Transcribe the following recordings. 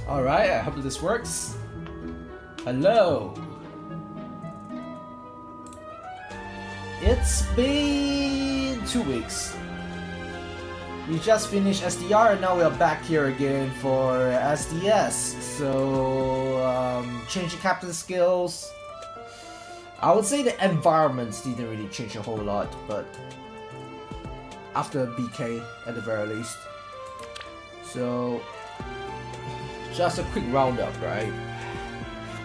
Alright, I hope this works. Hello. It's been 2 weeks. We just finished SDR and now we are back here again for SDS. So, changing captain skills. I would say the environments didn't really change a whole lot, but after BK at the very least. So, just a quick roundup, right?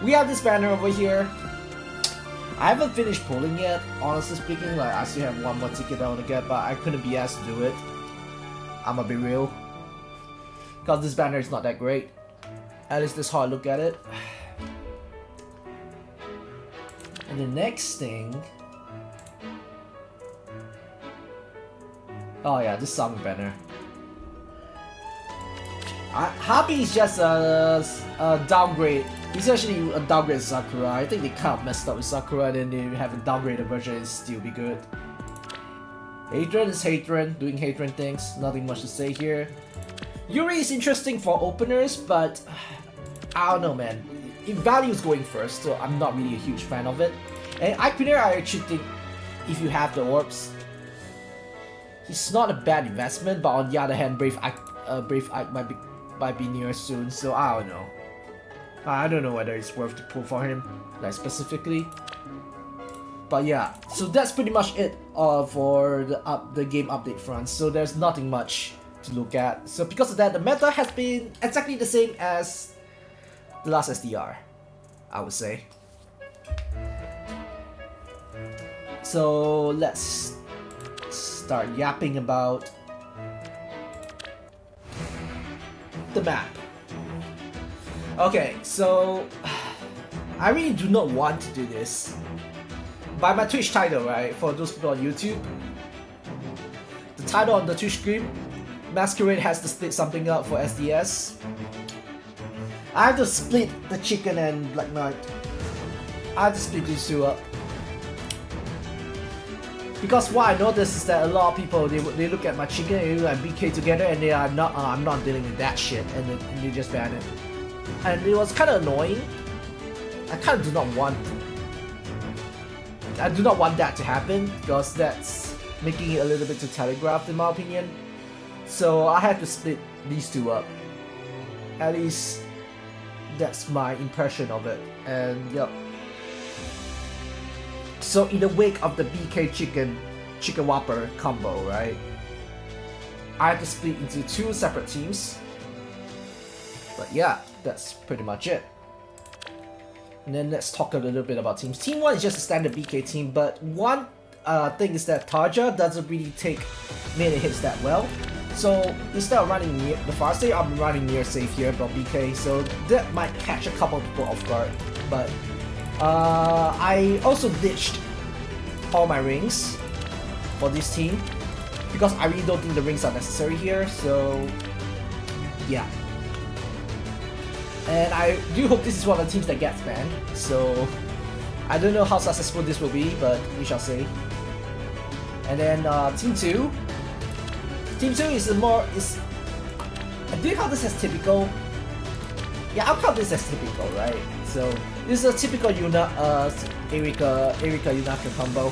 We have this banner over here. I haven't finished pulling yet, honestly speaking. Like, I still have one more ticket I want to get, but I couldn't be asked to do it. I'ma be real, because this banner is not that great. At least that's how I look at it. And the next thing, oh yeah, this summer banner. Happy is just a downgrade. It's actually a downgrade of Sakura. I think they kind of messed up with Sakura, and then they have a downgraded version and still be good. Hadron is Hadron, doing Hadron things. Nothing much to say here. Yuri is interesting for openers, but I don't know, man. Value is going first, so I'm not really a huge fan of it. And Ikuner, I actually think if you have the orbs, he's not a bad investment. But on the other hand, Brave Ike might be near soon, so I don't know. I don't know whether it's worth to pull for him, like specifically. But yeah, so that's pretty much it for the game update front. So there's nothing much to look at. So because of that, the meta has been exactly the same as the last SDR, I would say. So let's start yapping about the map. Okay, so I really do not want to do this. By my Twitch title, right, for those people on YouTube, the title on the Twitch stream, Masquerade has to split something up for SDS. I have to split the chicken and Black Knight. I have to split these two up. Because what I noticed is that a lot of people, they look at my chicken and BK together and they are not, I'm not dealing with that shit, and they just ban it. And it was kind of annoying. I kind of do not want that to happen, because that's making it a little bit too telegraphed in my opinion. So I had to split these two up. At least that's my impression of it. And yep. So in the wake of the BK chicken whopper combo, right, I had to split into two separate teams. But yeah, that's pretty much it. And then let's talk a little bit about teams. Team 1 is just a standard BK team, but one thing is that Tarja doesn't really take melee hits that well. So instead of running near the far state, I'm running near safe here about BK, so that might catch a couple of people off guard. But I also ditched all my rings for this team, because I really don't think the rings are necessary here, so yeah. And I do hope this is one of the teams that gets banned, so I don't know how successful this will be, but we shall see. And then Team 2. Team 2 is do you count this as typical? Yeah, I'll count this as typical, right? So this is a typical Erika Yunaka combo.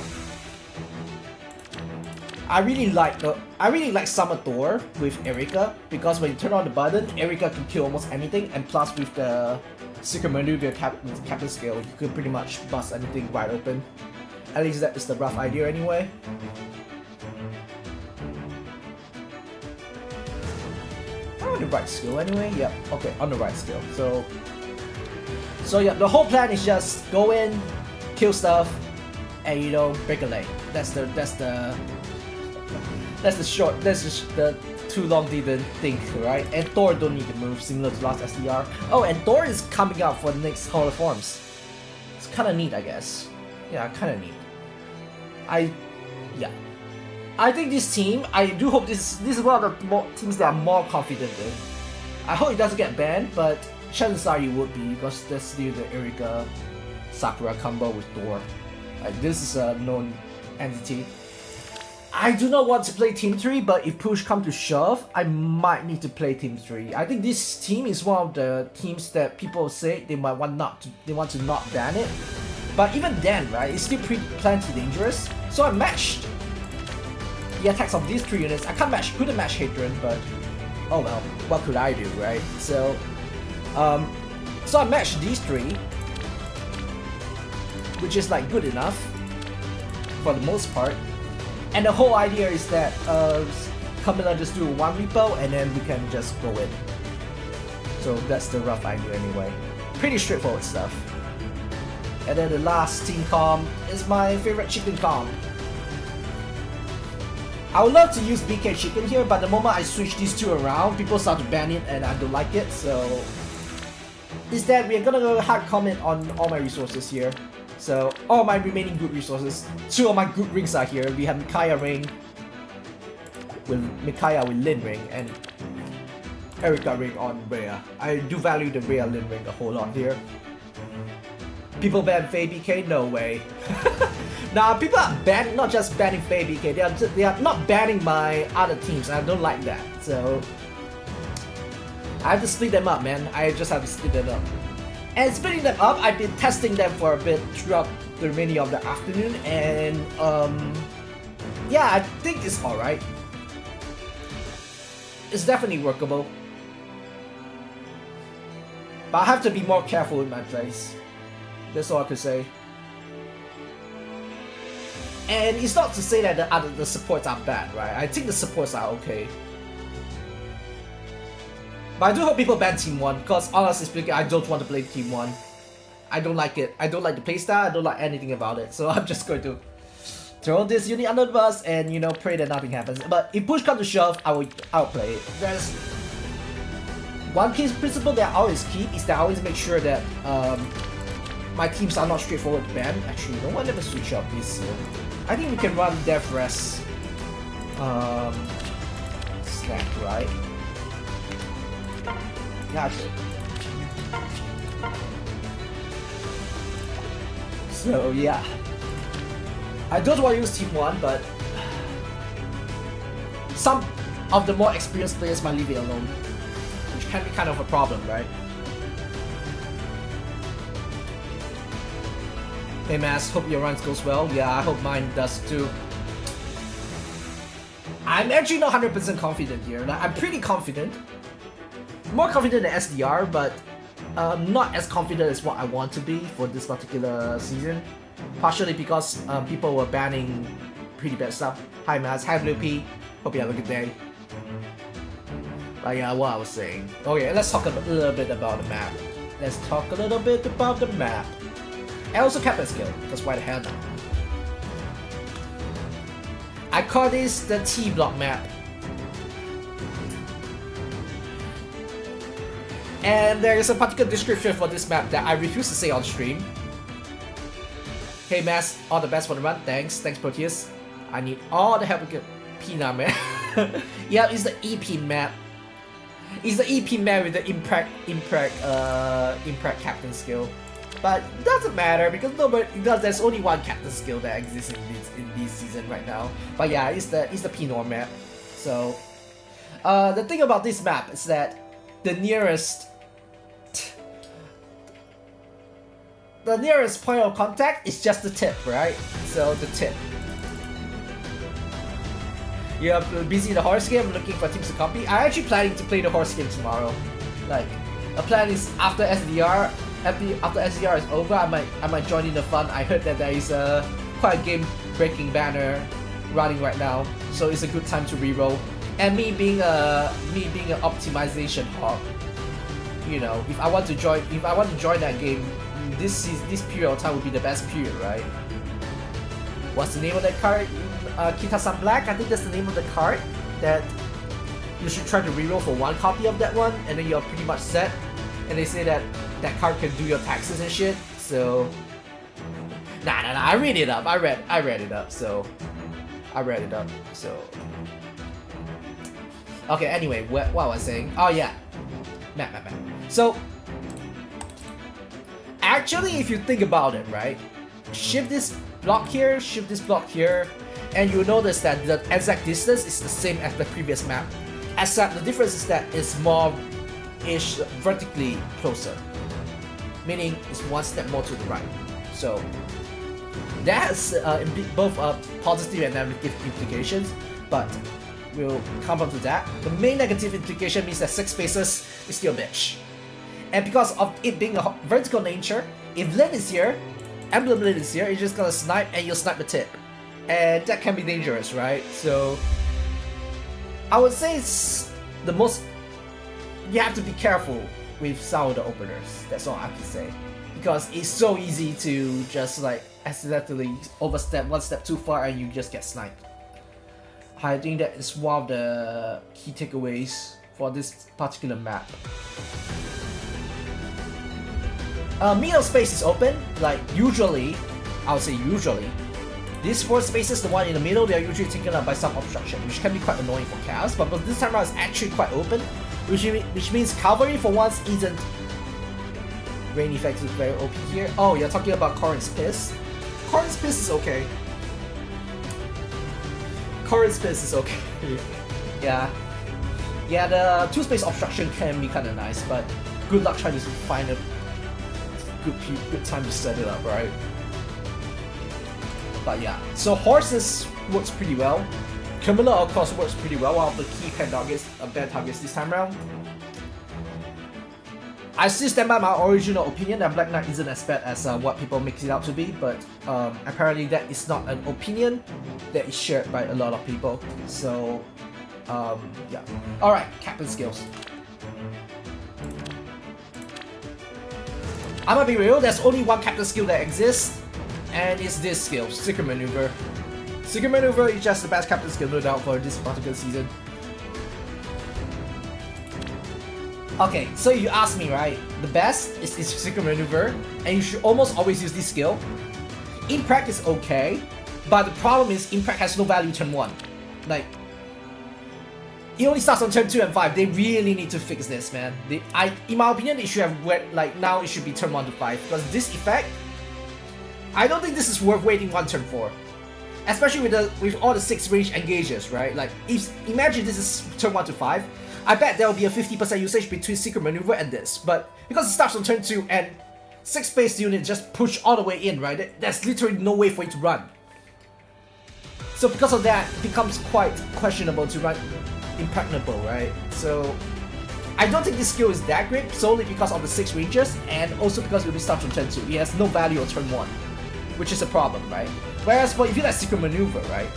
I really like Summer Thor with Erika, because when you turn on the button, Erika can kill almost anything, and plus with the secret maneuver captain skill, you can pretty much bust anything wide open. At least that is the rough idea anyway. I'm on the right skill anyway. Yep. Okay, on the right skill. So yeah, the whole plan is just go in, kill stuff, and you know, break a lane. That's the too long didn't think, right? And Thor don't need to move, similar to last SDR. Oh, and Thor is coming out for the next Hall of Forms. It's kind of neat, I guess. Yeah, kind of neat. I think this team, I do hope this is one of the teams that I'm more confident in. I hope it doesn't get banned, but chances are you would be, because that's still the Erika Sakura combo with Thor. Like, this is a known entity. I do not want to play Team 3, but if push comes to shove, I might need to play Team 3. I think this team is one of the teams that people say they might want to not ban it. But even then, right, it's still plenty dangerous. So I matched the attacks of these 3 units. I couldn't match Hadron, but oh well, what could I do, right? So I matched these 3, which is like good enough for the most part. And the whole idea is that Camilla just do 1 repo and then we can just go in. So that's the rough idea anyway. Pretty straightforward stuff. And then the last team comp is my favorite chicken comp. I would love to use BK chicken here, but the moment I switch these 2 around, people start to ban it and I don't like it, so instead we're gonna go hard comment on all my resources here. So all my remaining good resources, 2 of my good rings are here. We have Micaiah ring with Lin ring and Erica ring on Rhea. I do value the Rhea Lin ring a whole lot here. People ban Faye BK? No way. Nah, people are not just banning Faye BK, they are not banning my other teams, and I don't like that. So I have to split them up, man. I just have to split them up. And splitting them up, I've been testing them for a bit throughout the remaining of the afternoon, and yeah, I think it's alright. It's definitely workable. But I have to be more careful with my plays. That's all I could say. And it's not to say that the supports are bad, right? I think the supports are okay. But I do hope people ban Team 1, because honestly speaking, I don't want to play Team 1. I don't like it. I don't like the playstyle, I don't like anything about it. So I'm just going to throw this unit under the bus and, you know, pray that nothing happens. But if push comes to shove, I'll play it. There's one key principle that I always keep is that I always make sure that my teams are not straightforward to ban. Actually, no one ever switch up this. I think we can run Death Rest Snack, right? Gotcha. So yeah, I don't want to use Team 1, but some of the more experienced players might leave it alone, which can be kind of a problem, right? Hey Mas, hope your runs goes well. Yeah, I hope mine does too. I'm actually not 100% confident here. Like, I'm pretty confident. More confident than SDR, but not as confident as what I want to be for this particular season. Partially because people were banning pretty bad stuff. Hi Mas, hi Blue P. Hope you have a good day. But yeah, what I was saying. Okay, let's talk a little bit about the map. Let's talk a little bit about the map. And also Captain Skill, because why the hell not? I call this the T-block map. And there is a particular description for this map that I refuse to say on stream. Hey Mas, all the best for the run. Thanks Proteus. I need all the help we get. Peanut man. Yeah, it's the EP map. It's the EP map with the impact captain skill. But it doesn't matter because there's only one captain skill that exists in this season right now. But yeah, it's the Pinot map. So the thing about this map is that the nearest point of contact is just the tip, right? So the tip. You're busy in the horse game, looking for teams to copy. I'm actually planning to play the horse game tomorrow. Like, a plan is after SDR. After SDR is over, I might join in the fun. I heard that there is quite a game-breaking banner running right now, so it's a good time to reroll. And me being an optimization hog, you know, if I want to join that game, this period of time would be the best period, right? What's the name of that card? Kita-san Black. I think that's the name of the card that you should try to reroll for one copy of that one, and then you're pretty much set. And they say that that card can do your taxes and shit. So nah. I read it up. I read it up. So okay. Anyway, what was I saying? Oh yeah, map. So actually, if you think about it, right? Shift this block here. Shift this block here. And you'll notice that the exact distance is the same as the previous map, except the difference is that it's more-ish vertically closer, meaning it's one step more to the right. So that has both positive and negative implications, but we'll come up to that. The main negative implication means that 6 spaces is still a bitch. And because of it being a vertical nature, if Lin is here, Emblem Lin is here, it's just gonna snipe and you'll snipe the tip. And that can be dangerous, right? So I would say it's the most... You have to be careful with some of the openers, that's all I can say. Because it's so easy to just like accidentally overstep one step too far and you just get sniped. I think that is one of the key takeaways for this particular map. Middle space is open, like usually, I would say usually, these 4 spaces, the one in the middle, they are usually taken up by some obstruction, which can be quite annoying for Chaos, but this time around it's actually quite open, which means Cavalry for once isn't... Rain effect is very OP here. Oh, you're talking about Corrin's Piss? Corrin's Piss is okay. Corrin's Piss is okay. Yeah. Yeah, the 2-space obstruction can be kinda nice, but good luck trying to find a good time to set it up, right? But yeah, so Horses works pretty well. Camilla of course works pretty well, one of the key bad targets this time around. I still stand by my original opinion that Black Knight isn't as bad as what people make it out to be, but apparently that is not an opinion that is shared by a lot of people. So, yeah. Alright, Captain skills. I'm gonna be real, there's only one Captain skill that exists, and it's this skill, Secret Maneuver. Secret Maneuver is just the best Captain skill, no doubt, for this particular season. Okay, so you asked me, right? The best is Secret Maneuver, and you should almost always use this skill. Impact is okay, but the problem is Impact has no value turn 1. Like, it only starts on turn 2 and 5. They really need to fix this, man. In my opinion, it should have now it should be turn 1 to 5, because this effect, I don't think this is worth waiting 1 turn for. Especially with all the 6 range engages, right? Like, imagine this is turn 1 to 5. I bet there will be a 50% usage between Secret Maneuver and this, but because it starts on turn 2 and 6 space unit just push all the way in, right? There's literally no way for it to run. So because of that, it becomes quite questionable to run Impregnable, right? So I don't think this skill is that great, solely because of the 6 ranges, and also because it will be starts on turn 2. It has no value on turn 1, which is a problem, right? Whereas for if you like Secret Maneuver, right?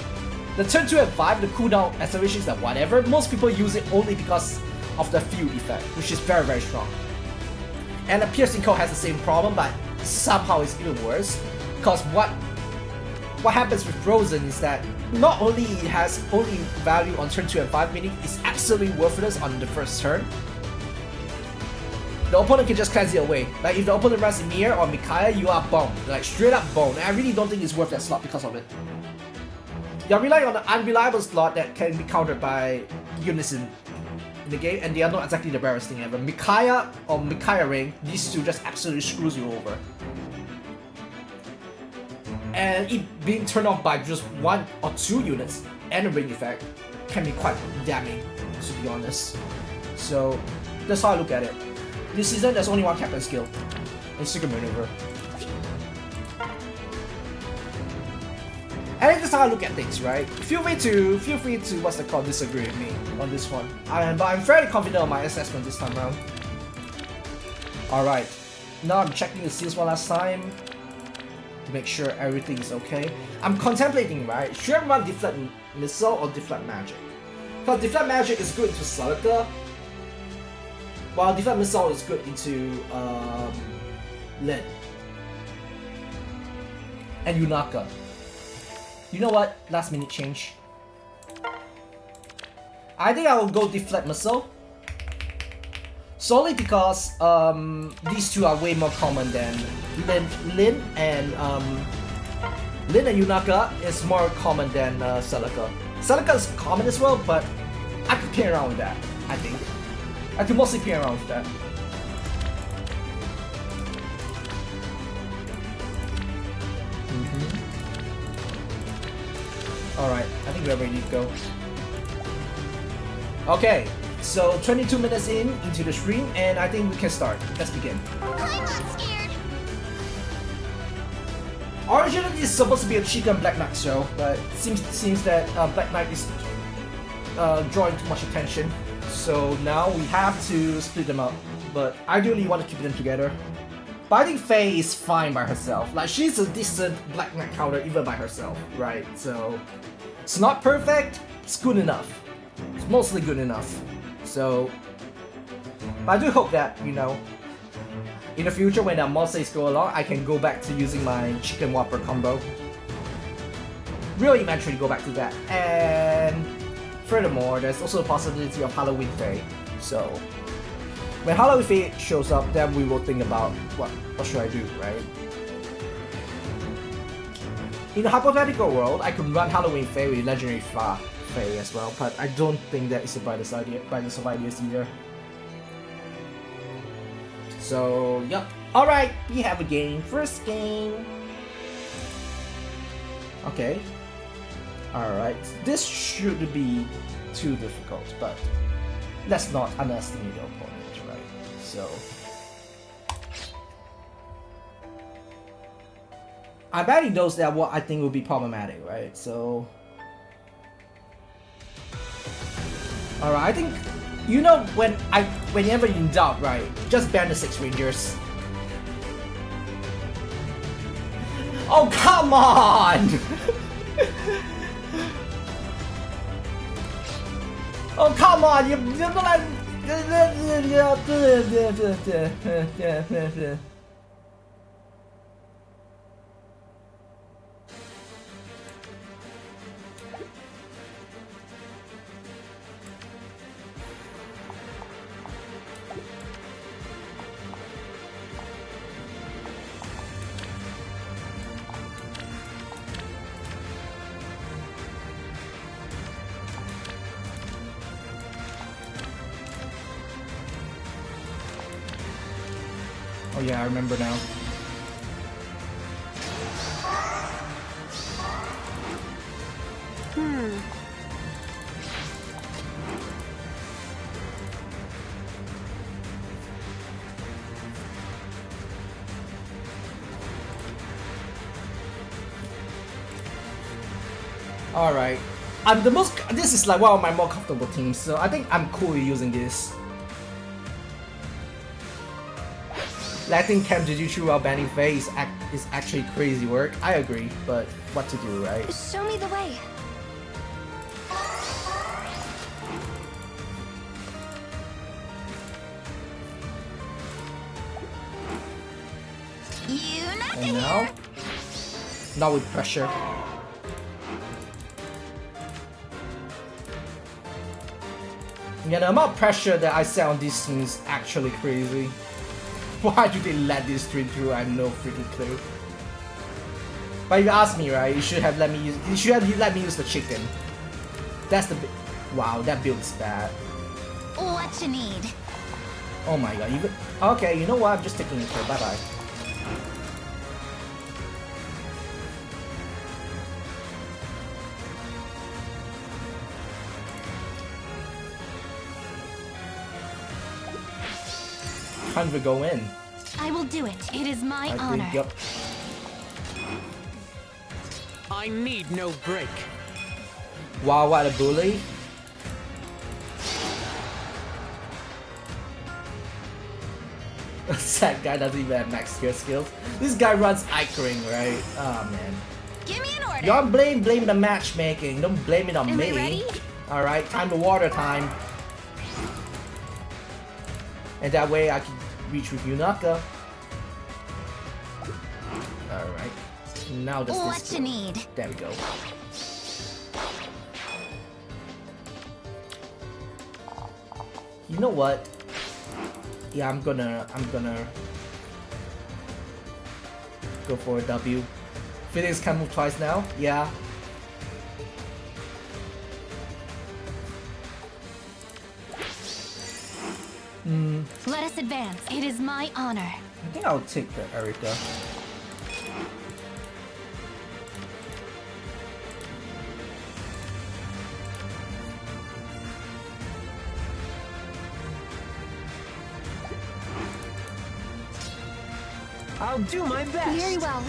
The turn 2 and 5, the cooldown acceleration is like whatever. Most people use it only because of the field effect, which is very, very strong. And the Piercing Code has the same problem, but somehow it's even worse. Because what happens with Frozen is that not only it has only value on turn 2 and 5, meaning it's absolutely worthless on the first turn, the opponent can just cleanse it away. Like if the opponent runs Emir or Micaiah, you are boned. Like straight up boned. And I really don't think it's worth that slot because of it. You're relying on an unreliable slot that can be countered by units in the game, and they are not exactly the rarest thing ever. Micaiah or Micaiah Ring, these two just absolutely screws you over. And it being turned off by just 1 or 2 units and a ring effect can be quite damning, to be honest. So that's how I look at it. This season there's only one Captain skill, it's Secret Maneuver. And that's how I look at things, right? Feel free to disagree with me on this one. But I'm fairly confident on my assessment this time around. Alright, now I'm checking the seals one last time to make sure everything is okay. I'm contemplating, right? Should I run Deflect Missile or Deflect Magic? Because Deflect Magic is good into Celica, while Deflect Missile is good into Lin and Yunaka. You know what? Last minute change. I think I will go Deflect Missile. Solely because these two are way more common than Lin and Yunaka is more common than Celica. Celica is common as well, but I could play around with that, I think. I could mostly play around with that. Alright, I think we're ready to go. Okay, so 22 minutes into the stream, and I think we can start. Let's begin. I'm not scared. Originally, this is supposed to be a Chica and Black Knight show, but seems that Black Knight is drawing too much attention. So now we have to split them up. But ideally, you want to keep them together. But I think Faye is fine by herself. Like, she's a decent Black Knight counter even by herself, right? So it's not perfect. It's good enough. It's mostly good enough. So, but I do hope that, you know, in the future when that monsters go along, I can go back to using my Chicken Whopper combo. Really eventually go back to that. And furthermore, there's also a possibility of Halloween Faye. So when Halloween Faye shows up, then we will think about what should I do, right? In a hypothetical world, I could run Halloween Faye with Legendary Faye as well, but I don't think that is the brightest of ideas either. So, yep. Alright, we have a game. First game. Okay. Alright, this shouldn't be too difficult, but let's not underestimate the opponent, right? So, I bet he knows that what I think will be problematic, right? So, alright, I think, you know, whenever you're in doubt, right, just ban the 6 Rangers. Oh, come on! Oh, come on! You're like... Oh yeah, I remember now. Alright. This is like one of my more comfortable teams, so I think I'm cool with using this. Letting Cam Jujutsu while banning Faye is actually crazy work. I agree, but what to do, right? Show me the way. And now? Now with pressure. Yeah, the amount of pressure that I set on these teams is actually crazy. Why do they let this stream through? I have no freaking clue. But if you ask me, right, you should have let me use the chicken. That's the wow, that build is bad. What you need? Oh my god, even okay, you know what? I'm just taking it. Bye bye. Time to go in. I will do it. It is my honor. Yep. I need no break. Wow, what a bully. That guy doesn't even have max skill skills. This guy runs Icering, right? Oh man. Give me an order. Y'all blame the matchmaking. Don't blame it on Am me. I ready? Alright, time to water time. And that way I can reach with Yunaka. Alright. Now does What this you go? need? There we go. You know what? Yeah, I'm gonna go for a W. Phoenix can move twice now? Yeah. Let us advance. It is my honor. I think I'll take the Erika. I'll do my best. Very well.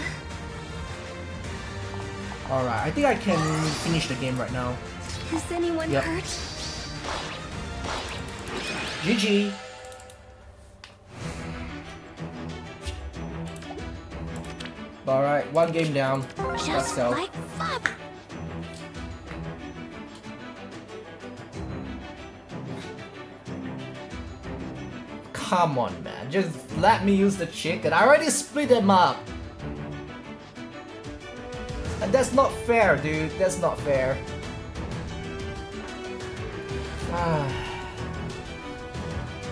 Alright, I think I can finish the game right now. Is anyone Yep. hurt? GG! Alright, one game down. Let's Just go. like fuck. Come on, man. Just let me use the chicken. I already split them up. And that's not fair, dude. That's not fair.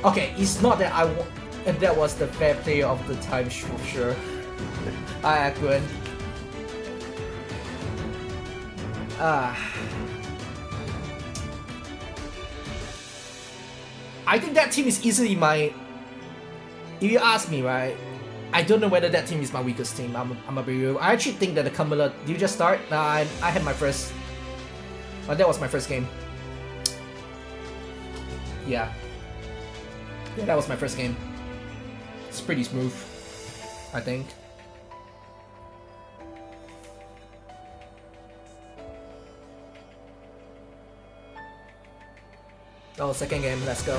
Okay, it's not that that was the fair play of the time, sure. I agree. I think that team is easily my. If you ask me, right, I don't know whether that team is my weakest team. I'm a be real. I actually think that the Kamala. Did you just start? I had my first. That was my first game. Yeah, that was my first game. It's pretty smooth, I think. Oh, second game, let's go.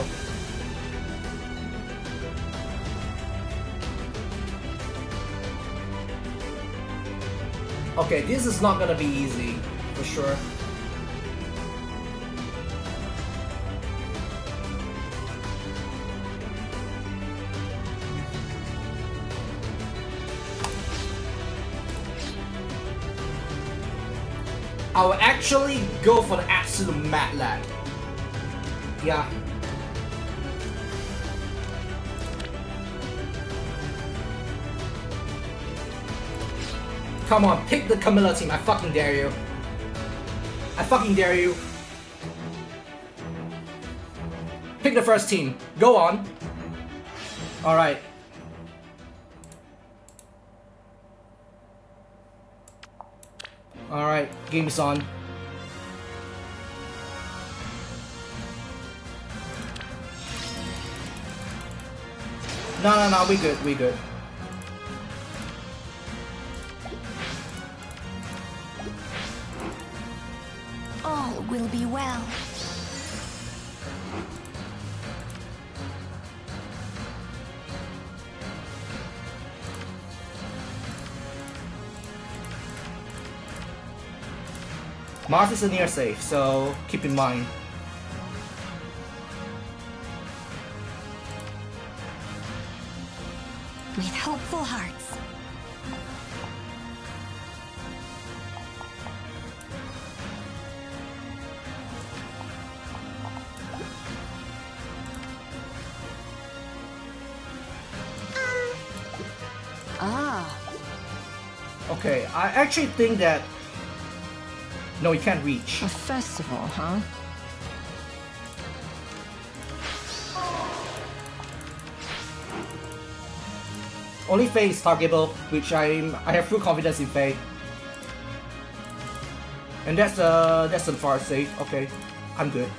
Okay, this is not gonna be easy, for sure. I will actually go for the absolute mad lag. Yeah. Come on, pick the Camilla team. I fucking dare you. I fucking dare you. Pick the first team. Go on. Alright. Alright, game is on. No, we good. All will be well. Mars is a near safe, so keep in mind. With hopeful hearts. Okay, I actually think that... No, you can't reach. A festival, huh? Only Faye is targetable, which I have full confidence in Faye. And that's a far safe. Okay, I'm good.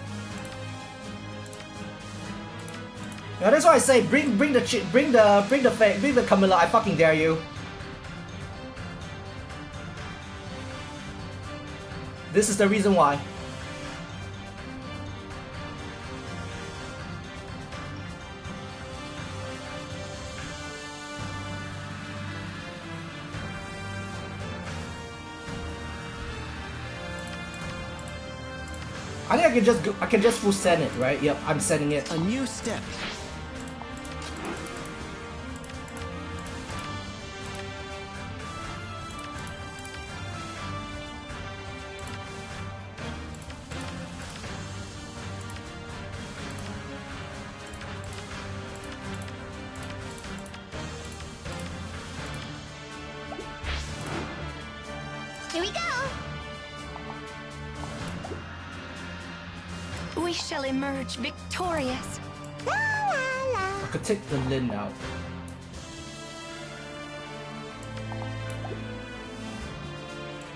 Yeah, that's why I say bring the Camilla. I fucking dare you. This is the reason why. I think I can just full send it, right? Yep, I'm sending it. A new step. Here we go. We shall emerge victorious. La la la. I could take the Lin out.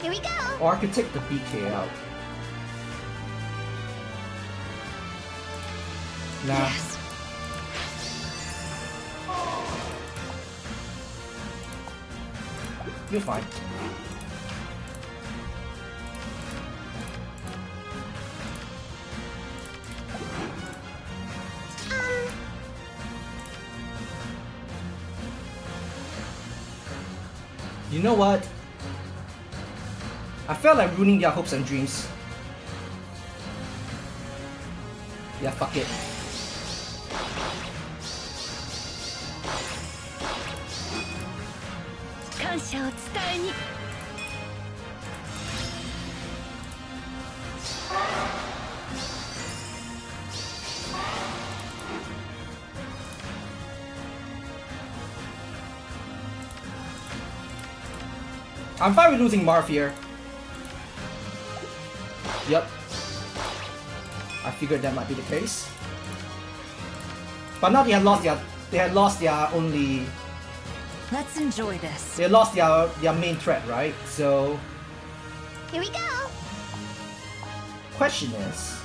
Here we go. Or I could take the BK out. Nah. Yes. You're fine. You know what? I felt like ruining their hopes and dreams. Yeah, fuck it. I'm fine with losing Marv here. Yep. I figured that might be the case. But now they had lost their only. Let's enjoy this. They lost their main threat, right? So Here we go. question is,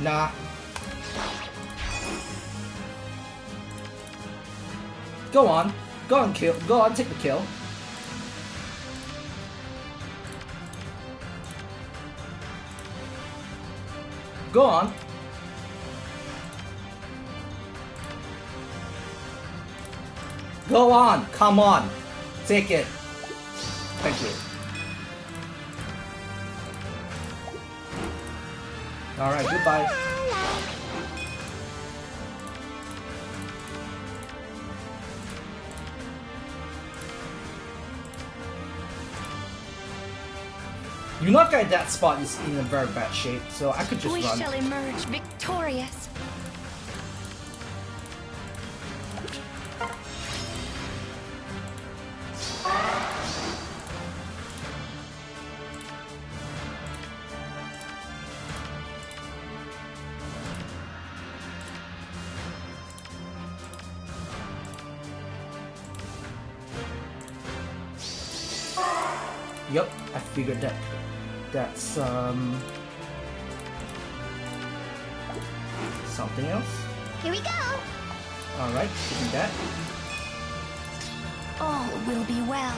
nah. Go on, kill. Go on, take the kill. Go on. Go on, come on. Take it. Thank you. Alright, goodbye. Yunaka at that spot is in a very bad shape, so I could just We run. shall emerge victorious. Yup, I figured that. That's something else. Here we go. Alright, taking that. All will be well.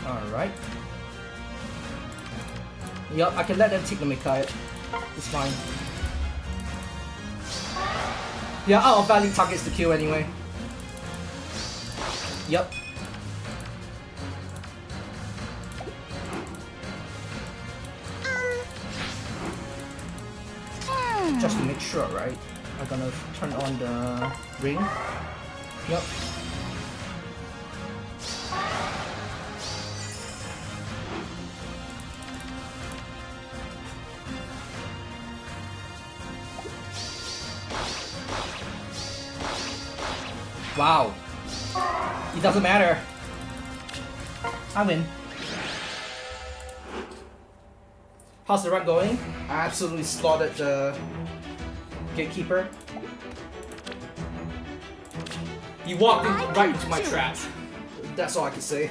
Alright. Yup, I can let them take the Mikael. It's fine. Yeah, out of value targets to kill anyway. Yup. Just to make sure, right? I'm gonna turn on the ring. Yup. Wow. It doesn't matter. I win. How's the run going? I absolutely slaughtered the gatekeeper. You walked right into my trap. That's all I can say.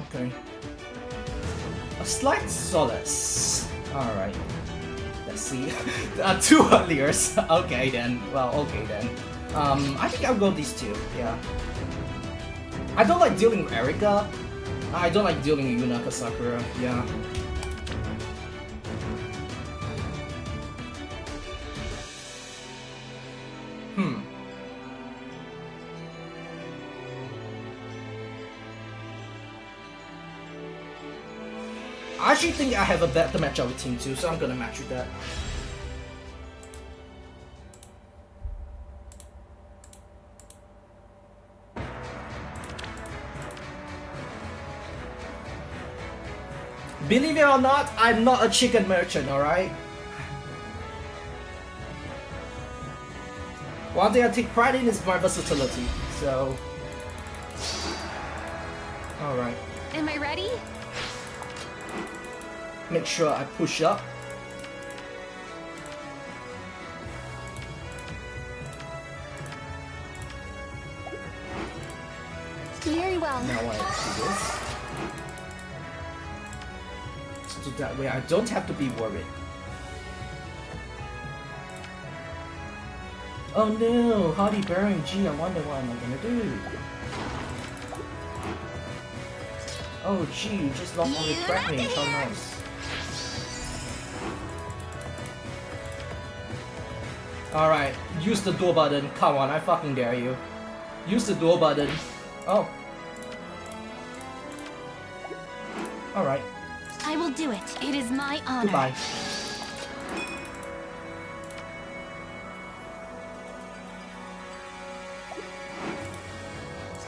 Okay. A slight solace. Alright. Let's see. 2 earliers. Okay then. Well, okay then. I think I'll go these 2. Yeah. I don't like dealing with Erika. I don't like dealing with Yunaka Sakura. Yeah. I actually think I have a better matchup with Team 2, so I'm gonna match with that. Believe it or not, I'm not a chicken merchant, alright? One thing I take pride in is my versatility, so... Alright. Am I ready? Make sure I push up. Very well. Now I do this. So that way I don't have to be worried. Oh no, Hardy Baron G, I wonder what am I gonna do? Oh gee, you just lost all the crack range, how nice. Alright, use the door button, come on, I fucking dare you. Use the door button. Oh. Alright. I will do it. It is my honor. Goodbye.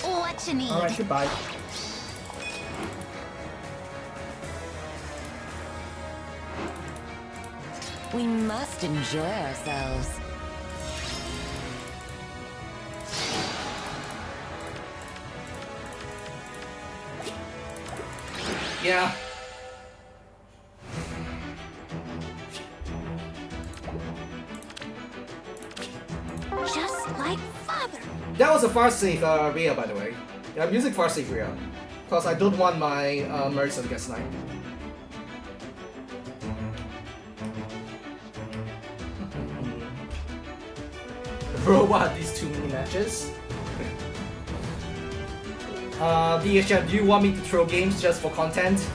What you need? Alright, goodbye. We must enjoy ourselves. Yeah. Just like father. That was a far safe Rhea, by the way. Yeah, I'm using far safe Rhea. Because I don't want my Merchant to get sniped. Bro, what are these 2 mini matches? DHM, do you want me to throw games just for content?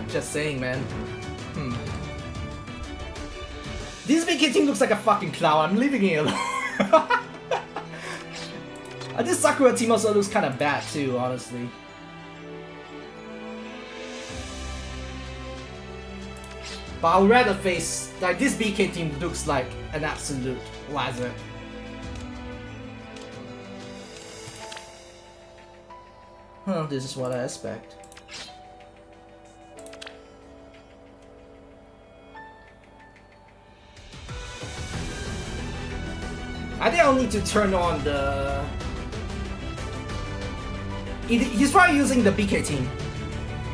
Just saying, man. This BK team looks like a fucking clown. I'm leaving it alone. This Sakura team also looks kind of bad too, honestly. But I would rather face, like, this BK team looks like an absolute lazard. Huh, this is what I expect. I think I'll need to turn on the... He's probably using the BK team.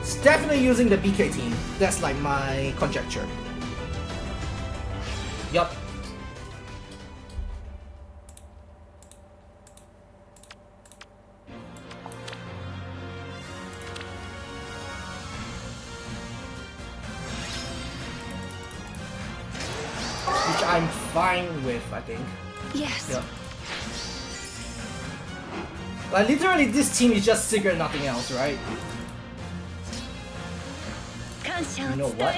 It's definitely using the BK team. That's like my conjecture. Yup. Which I'm fine with, I think. Yes. Yep. Like literally this team is just Sigurd and nothing else, right? You know what?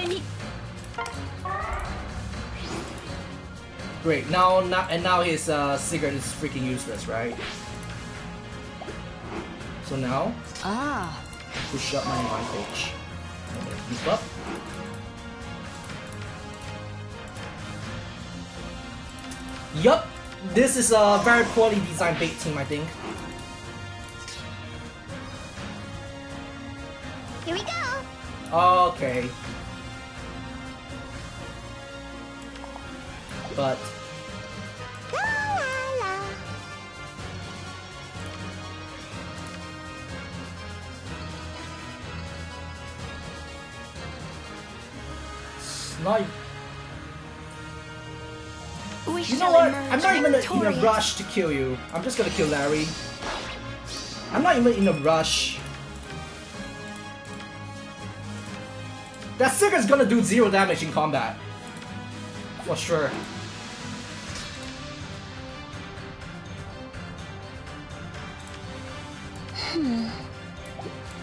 Great, now his Sigurd is freaking useless, right? So now push up my advantage. Keep up. Yup, this is a very poorly designed bait team, I think. Here we go. Okay. But it's not. We You know what? I'm not even in a rush to kill you. I'm just gonna kill Larry. I'm not even in a rush. That Sigurd's gonna do 0 damage in combat. For sure.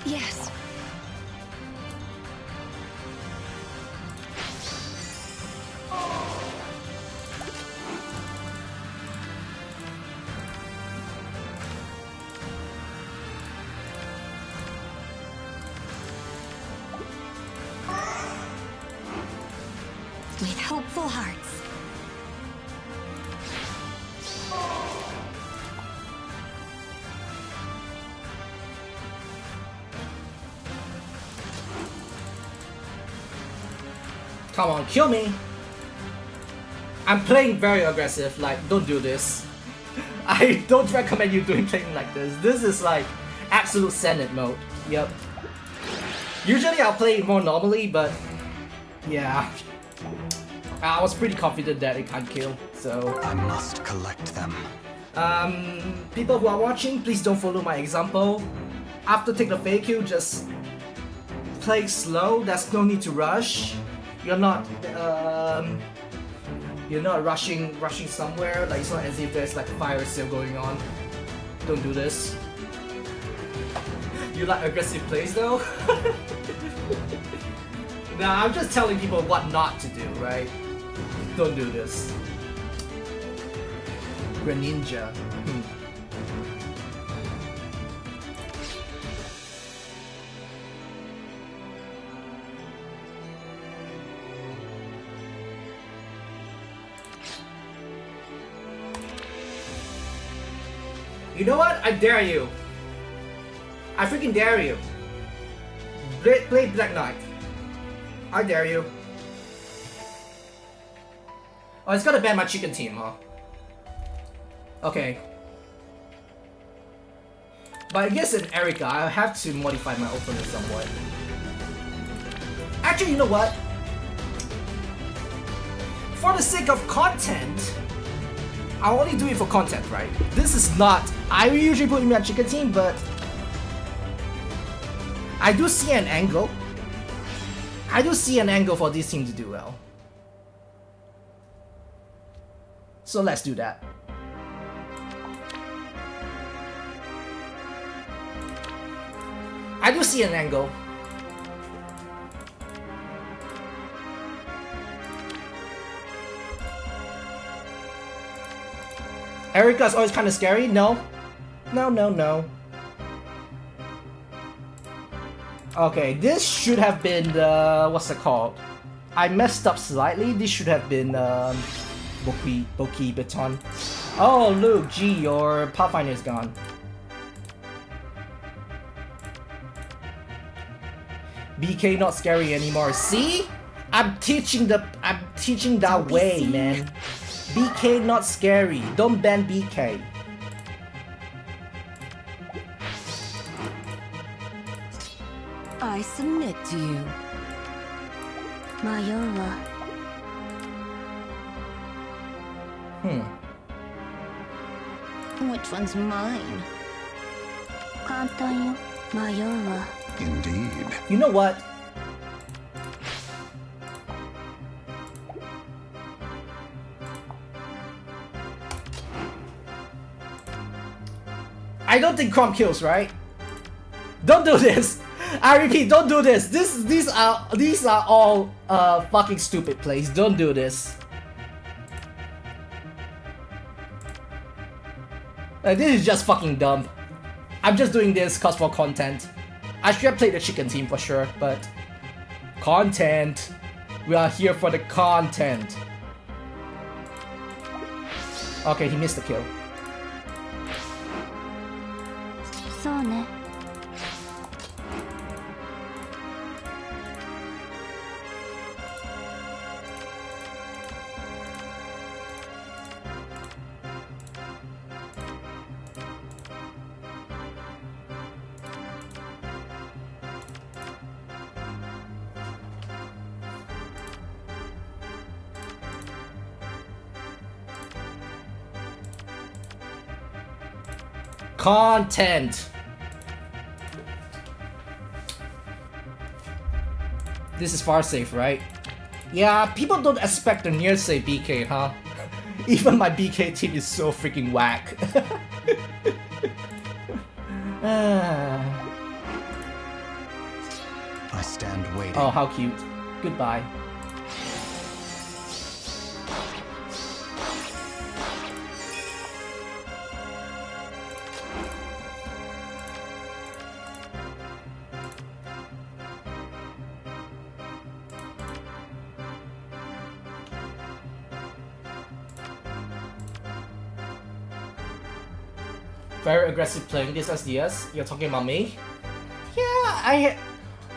Yes. With hopeful hearts. Come on, kill me! I'm playing very aggressive, like, don't do this. I don't recommend you doing playing like this. This is like absolute Senate mode. Yep. Usually I'll play it more normally, but yeah. I was pretty confident that it can't kill, so... I must collect them. People who are watching, please don't follow my example. After take the fake kill, just play slow. There's no need to rush. You're not rushing somewhere. Like, it's not as if there's like a fire sale going on. Don't do this. You like aggressive plays though? Nah, I'm just telling people what not to do, right? Don't do this. Greninja. You know what? I dare you. I freaking dare you. Play Black Knight. I dare you. Oh, it's gotta ban my chicken team, huh? Okay. But I guess in Erica, I have to modify my opponent somewhat. Actually, you know what? For the sake of content, I'll only do it for content, right? This is not... I usually put in my chicken team, but... I do see an angle. I do see an angle for this team to do well. So let's do that. I do see an angle. Erica's always kind of scary. No. No. Okay, this should have been the... what's it called? I messed up slightly. This should have been Boki Baton. Oh, look, gee, your Pathfinder is gone. BK not scary anymore. See? I'm teaching that way, man. BK not scary. Don't ban BK. I submit to you. Mayowa. Which one's mine? Kantan yo. Mayowa. Indeed. You know what? I don't think Crom kills, right? Don't do this. I repeat, don't do this. These are all fucking stupid plays. Don't do this. This is just fucking dumb. I'm just doing this cause for content. I should have played the chicken team for sure, but content. We are here for the content. Okay, he missed the kill. So ne. Content. This is far safe, right? Yeah, people don't expect the near safe BK, huh? Even my BK team is so freaking whack. I stand waiting. Oh, how cute. Goodbye. Very aggressive playing this SDS. You're talking about me? Yeah,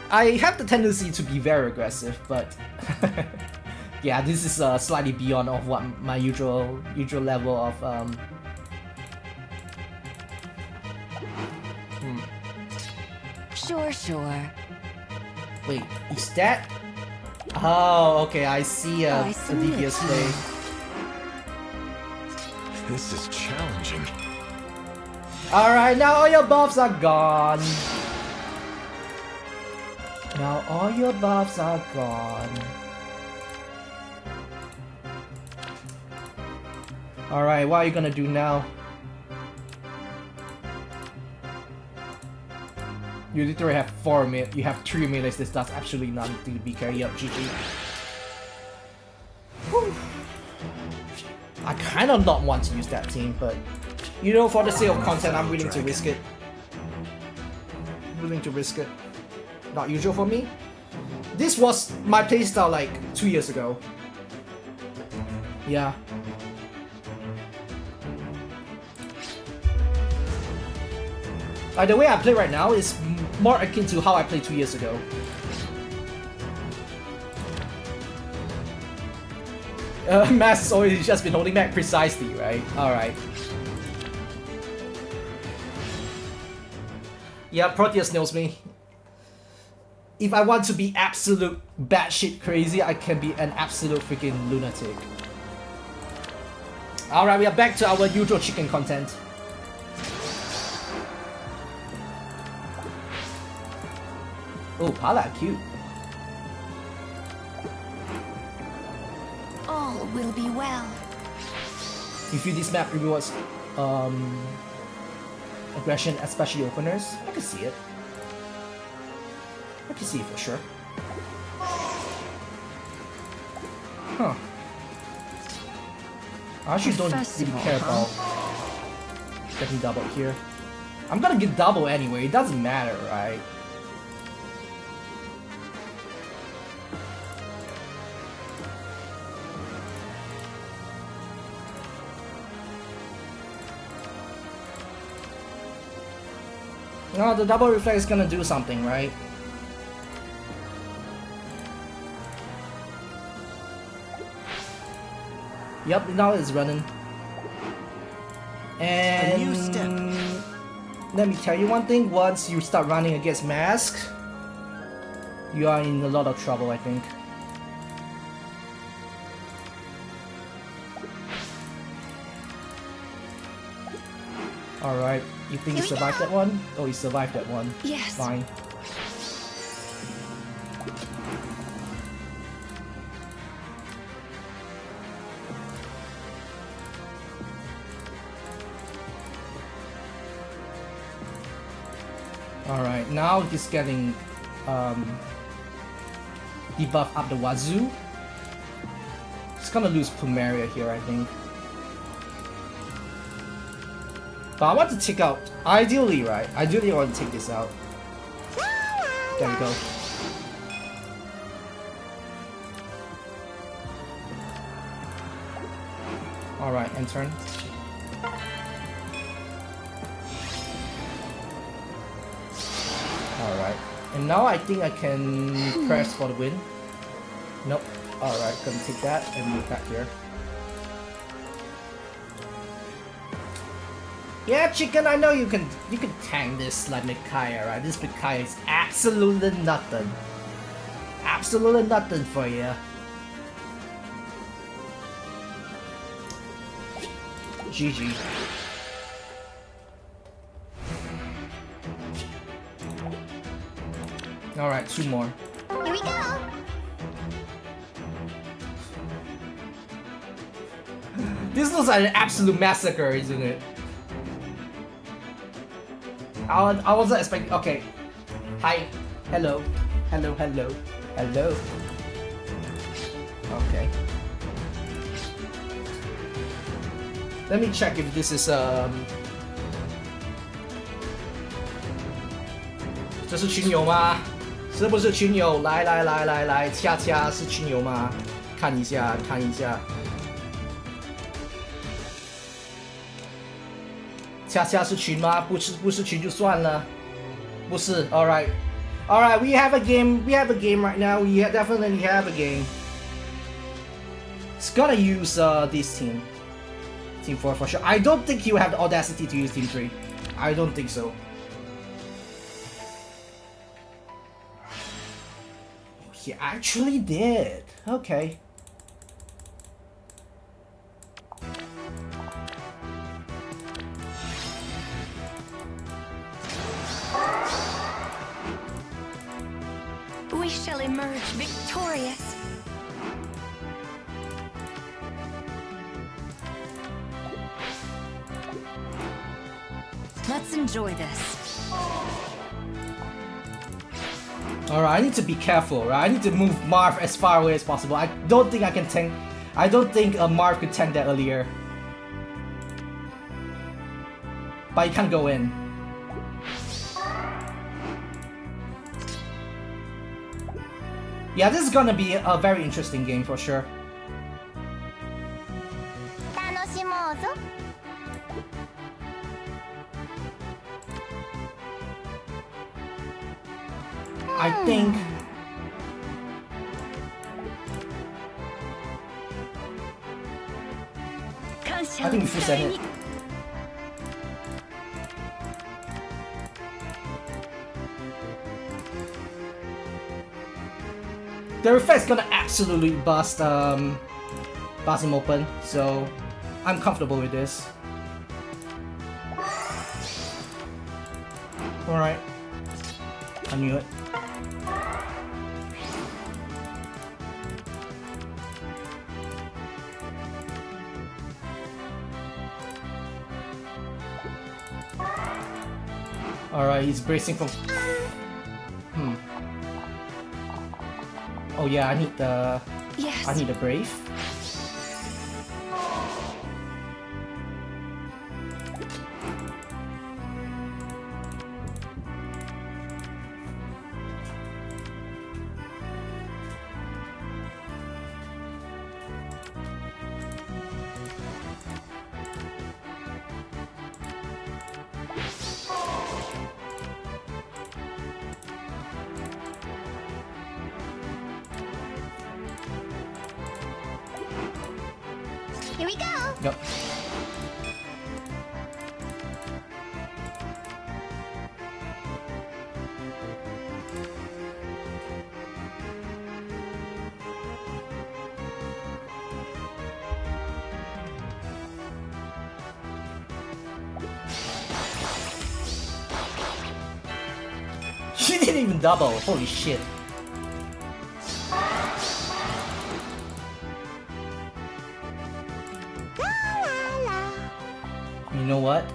I have the tendency to be very aggressive, but yeah, this is slightly beyond of what my usual level of Sure. Wait, is that Oh, okay, I see a I submit. devious play. This is challenging. Alright, now all your buffs are gone. Now all your buffs are gone. Alright, what are you gonna do now? You literally have 4 minutes. You have 3 minutes. This does absolutely nothing to be carried up. GG. Whew. I kind of not want to use that team, but you know, for the sake of content, I'm willing to risk it. Willing to risk it. Not usual for me. This was my playstyle like 2 years ago. Yeah. Like the way I play right now is more akin to how I played 2 years ago. Mass has always just been holding back precisely, right? Alright. Yeah, Proteus knows me. If I want to be absolute batshit crazy, I can be an absolute freaking lunatic. Alright, we are back to our usual chicken content. Oh, Pala, cute. All will be well. You feel this map rewards aggression, especially openers? I can see it. I can see it for sure. Huh. I actually don't really care about getting double here. I'm gonna get double anyway, it doesn't matter, right? No, the double reflex is gonna do something, right? Yep, now it's running. And A new step. let me tell you one thing, once you start running against Mask, you are in a lot of trouble, I think. Alright, you think you survived that one? Oh, you survived that one. Yes. Fine. Alright, now he's getting debuff up the wazoo. He's gonna lose Plumeria here, I think. But I want to take out, ideally, right? Ideally I want to take this out. There we go. Alright, end turn. Alright. And now I think I can press for the win. Nope. Alright, gonna take that and move back here. Yeah, chicken, I know you can tank this like Micaiah, right? This Micaiah is absolutely nothing. Absolutely nothing for you. GG. Alright, 2 more. Here we go. This looks like an absolute massacre, isn't it? I wasn't expecting. Okay. Hi. Hello. Hello. Hello. Hello. Okay. Let me check if this is 这是群友吗？是不是群友？来来来来来，恰恰是群友吗？看一下，看一下。恰恰是群吗？不是群就算了，不是。All right, all right. We have a game. We have a game right now. We definitely have a game. It's gonna use this team, team 4 for sure. I don't think you have the audacity to use team 3. I don't think so. He actually did. Okay. We shall emerge victorious. Let's enjoy this. Alright, I need to be careful, right? I need to move Marv as far away as possible. I don't think I can tank. I don't think Marv could tank that earlier. But he can't go in. Yeah, this is gonna be a very interesting game for sure. I think we should set it. The effect's gonna absolutely bust him open, so I'm comfortable with this. Alright. I knew it. Alright, he's bracing for... Oh yeah, I need the... Yes. I need a brave. Here we go. Yep. She didn't even double. Holy shit. You know what?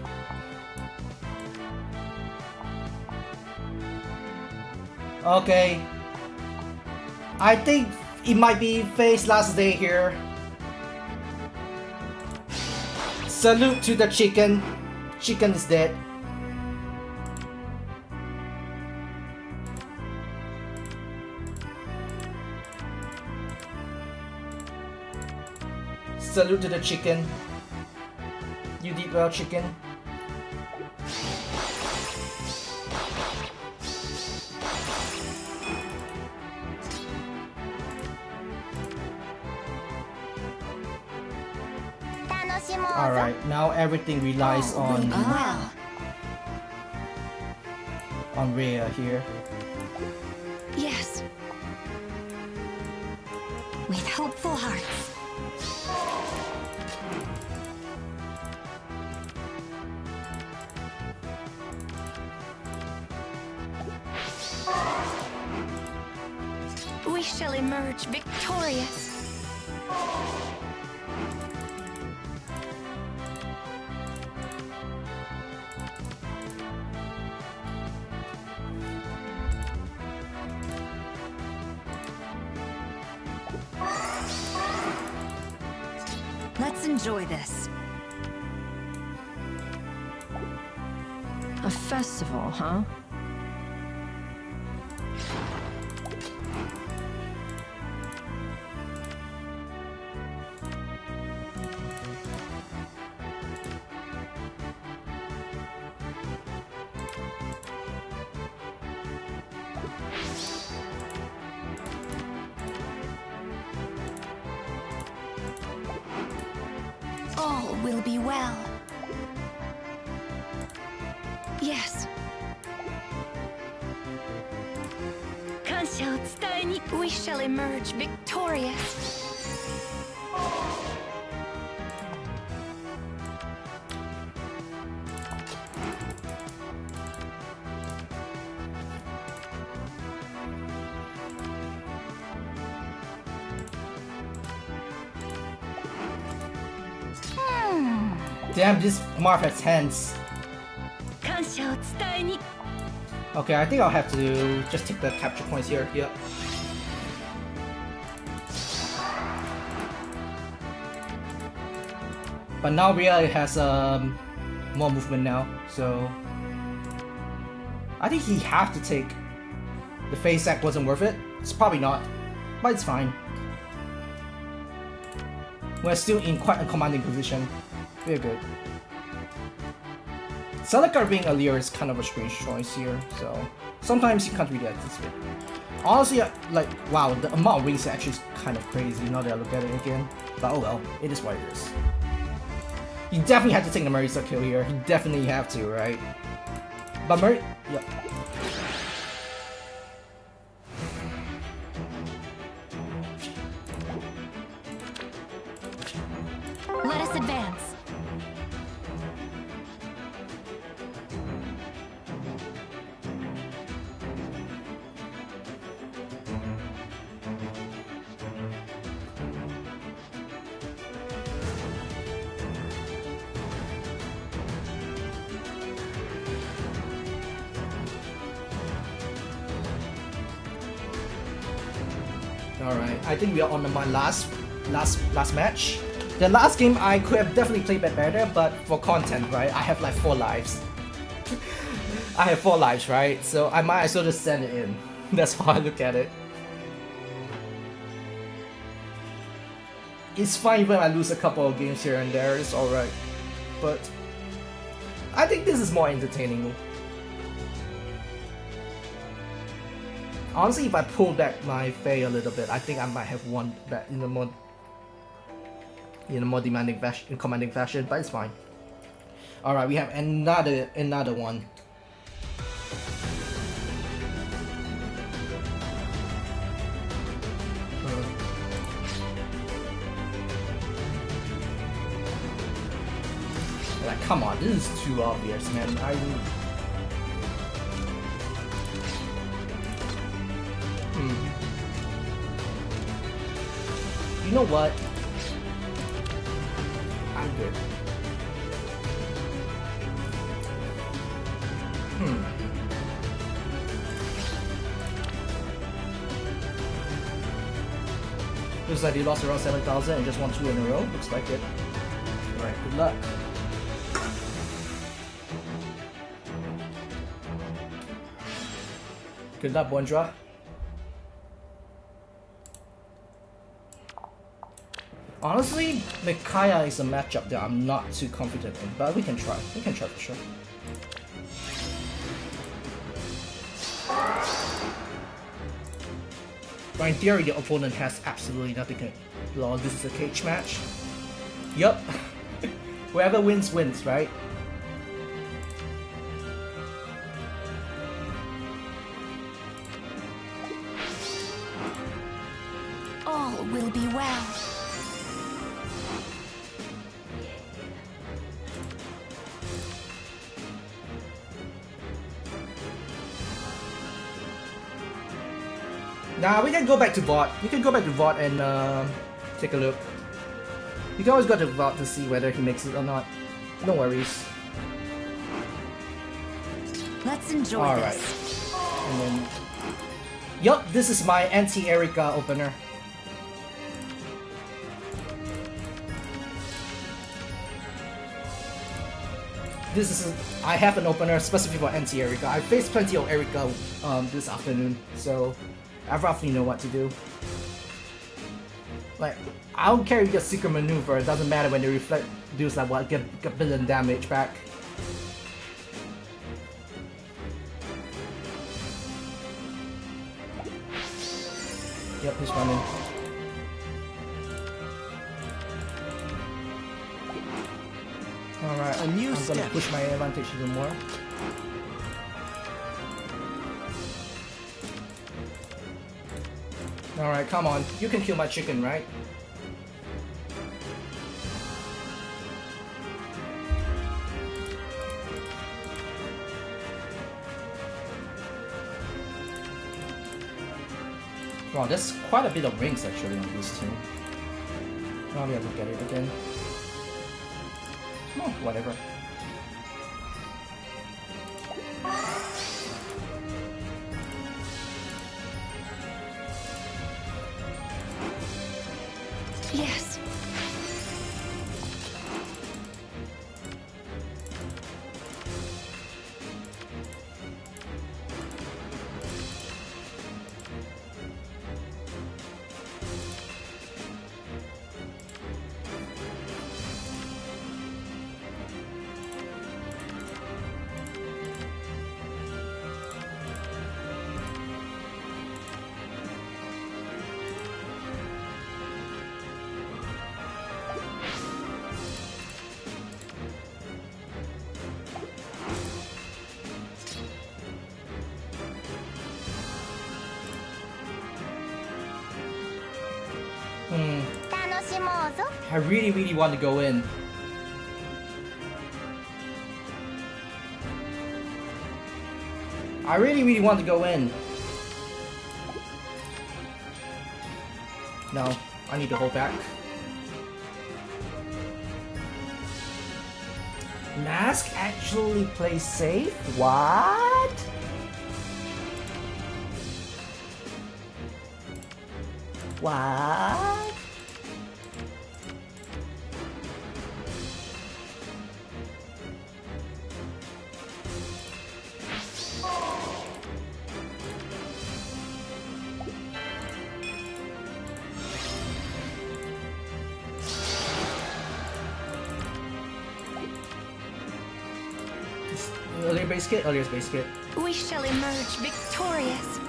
Okay. I think it might be Faye's last day here. Salute to the chicken. Chicken is dead. Salute to the chicken. You did well, chicken. Alright, now everything relies on Rhea here. Yes. With hopeful hearts. We shall emerge victorious. Let's enjoy this. A festival, huh? All will be well. Yes. We shall emerge victorious. Damn, this Marth has hands. Okay, I think I'll have to just take the capture points here. Yep. But now Ria has more movement now, so I think he have to take the face sack. Wasn't worth it. It's probably not, but it's fine. We're still in quite a commanding position. We're good. Celica being a Lear is kind of a strange choice here, so sometimes you can't really anticipate. Honestly, like, wow, the amount of wings is actually kind of crazy now that I look at it again. But oh well, it is what it is. You definitely have to take the Marisa kill here. You definitely have to, right? But yep. Let us advance. Alright, I think we are on my last match. The last game I could have definitely played better, but for content, right? I have like 4 lives. I have 4 lives, right? So I might as well just send it in. That's how I look at it. It's fine even if I lose a couple of games here and there, it's alright. But I think this is more entertaining. Honestly, if I pull back my Faye a little bit, I think I might have won that in a more demanding fashion, commanding fashion, but it's fine. All right, we have another one. Like, come on, this is too obvious, man. You know what? I'm good. Looks like they lost around 7,000 and just won 2 in a row. Looks like it. Alright, good luck. Good luck, Bondra. Honestly, Micaiah is a matchup that I'm not too confident in, but we can try. We can try for sure. But in theory, the opponent has absolutely nothing to lol, this is a cage match. Yup. Whoever wins, wins, right? All will be well. Nah, we can go back to VOD. We can go back to VOD and take a look. You can always go to VOD to see whether he makes it or not. No worries. Let's enjoy Alright. this. And then... Yup, this is my anti-Erika opener. This is I have an opener specifically for anti-Erika. I faced plenty of Erika this afternoon, so I roughly know what to do. Like, I don't care if you get secret maneuver, it doesn't matter when they reflect deals like what, get billion damage back. Yep, he's running. Alright, A new I'm gonna step. push my advantage even more. Alright, come on. You can kill my chicken, right? Wow, there's quite a bit of rings actually on this team. Now we have to look at it again. Oh, whatever. Yes. I really want to go in. I really want to go in. No, I need to hold back. Mask actually plays safe? What? What? Earlier base kit, earlier base kit. We shall emerge victorious.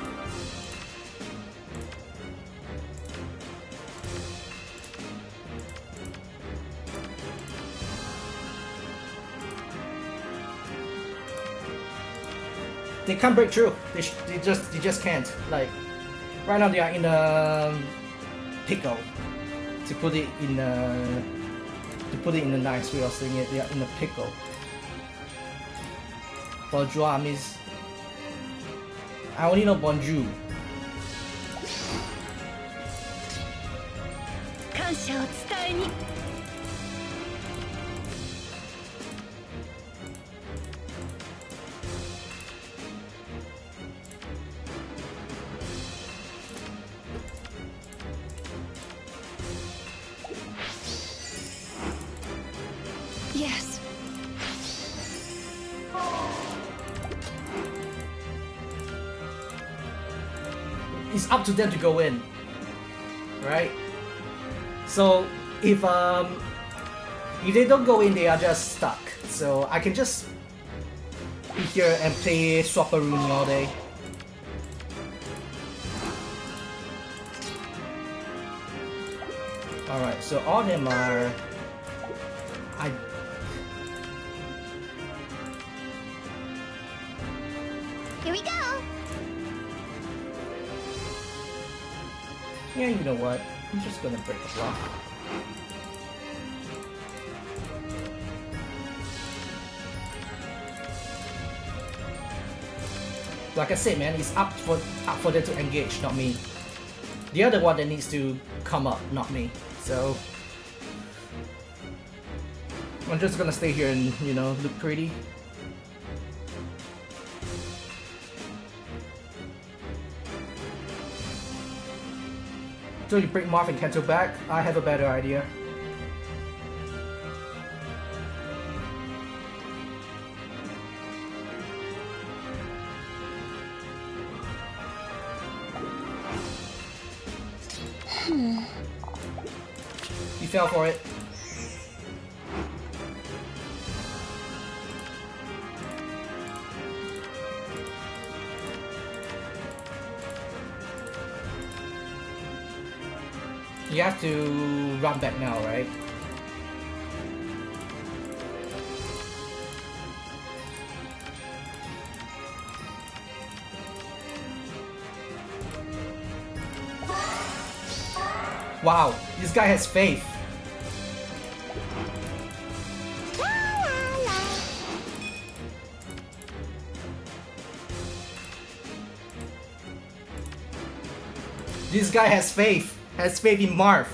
They can't break through. They just can't. Like right now they are in a pickle. To put it in a nice way of saying it, they are in a pickle. Bonjour means I only know bonjour. 感謝を伝えに。Yes. It's up to them to go in, right? So if they don't go in, they are just stuck. So I can just be here and play Swapperoonie all day. Alright, so all of them are... Here we go. Yeah, you know what? I'm just gonna break the block. Like I said, man, it's up for them to engage, not me. The other one that needs to come up, not me. So I'm just gonna stay here and, you know, look pretty. So you bring Marvin Kento back, I have a better idea. You fell for it. You have to run back now, right? Wow, this guy has faith. This guy has faith in Marth.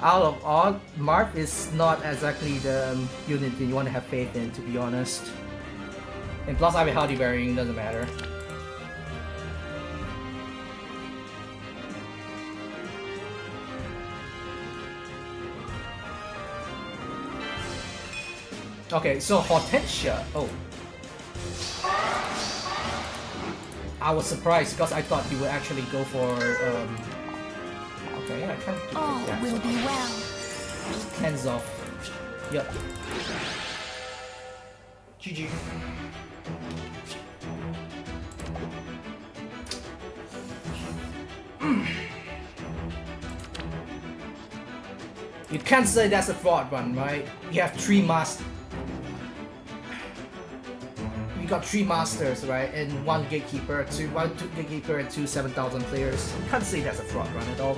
Out of all, Marth is not exactly the unit that you want to have faith in, to be honest. And plus I have a Howdy Bearing, doesn't matter. Okay, so Hortensia, oh. I was surprised because I thought you would actually go for, okay, I can't do All that. will be well. Hands off. Yep. GG. You can't say that's a fraud run, right? You have 3 masters. You got 3 masters, right? And 1 gatekeeper, 2 gatekeeper, and 2 7,000 players. You can't say that's a fraud run at all.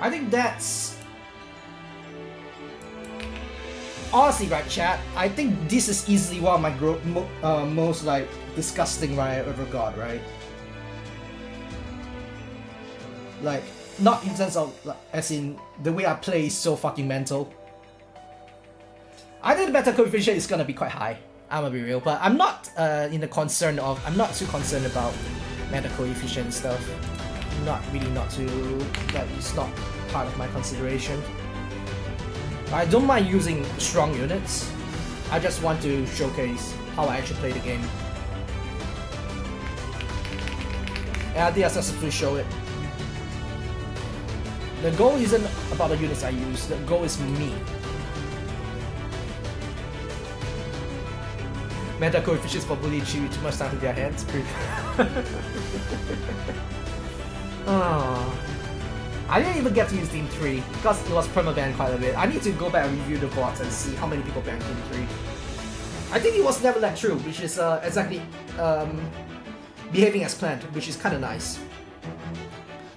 I think that's... Honestly, right, chat, I think this is easily one of my most, like, disgusting run I ever got, right? Like, not in sense of, like, as in, the way I play is so fucking mental. I think the meta coefficient is gonna be quite high, I'm gonna be real, but I'm not, I'm not too concerned about meta coefficient and stuff. Not too, like, it's not part of my consideration. I don't mind using strong units. I just want to showcase how I actually play the game. And I think I successfully show it. The goal isn't about the units I use, the goal is me. Meta coefficients for bully chew too much time to their hands. Oh. I didn't even get to use Team 3 because it was perma-banned quite a bit. I need to go back and review the bots and see how many people banned Team 3. I think it was never let true, which is exactly behaving as planned, which is kind of nice.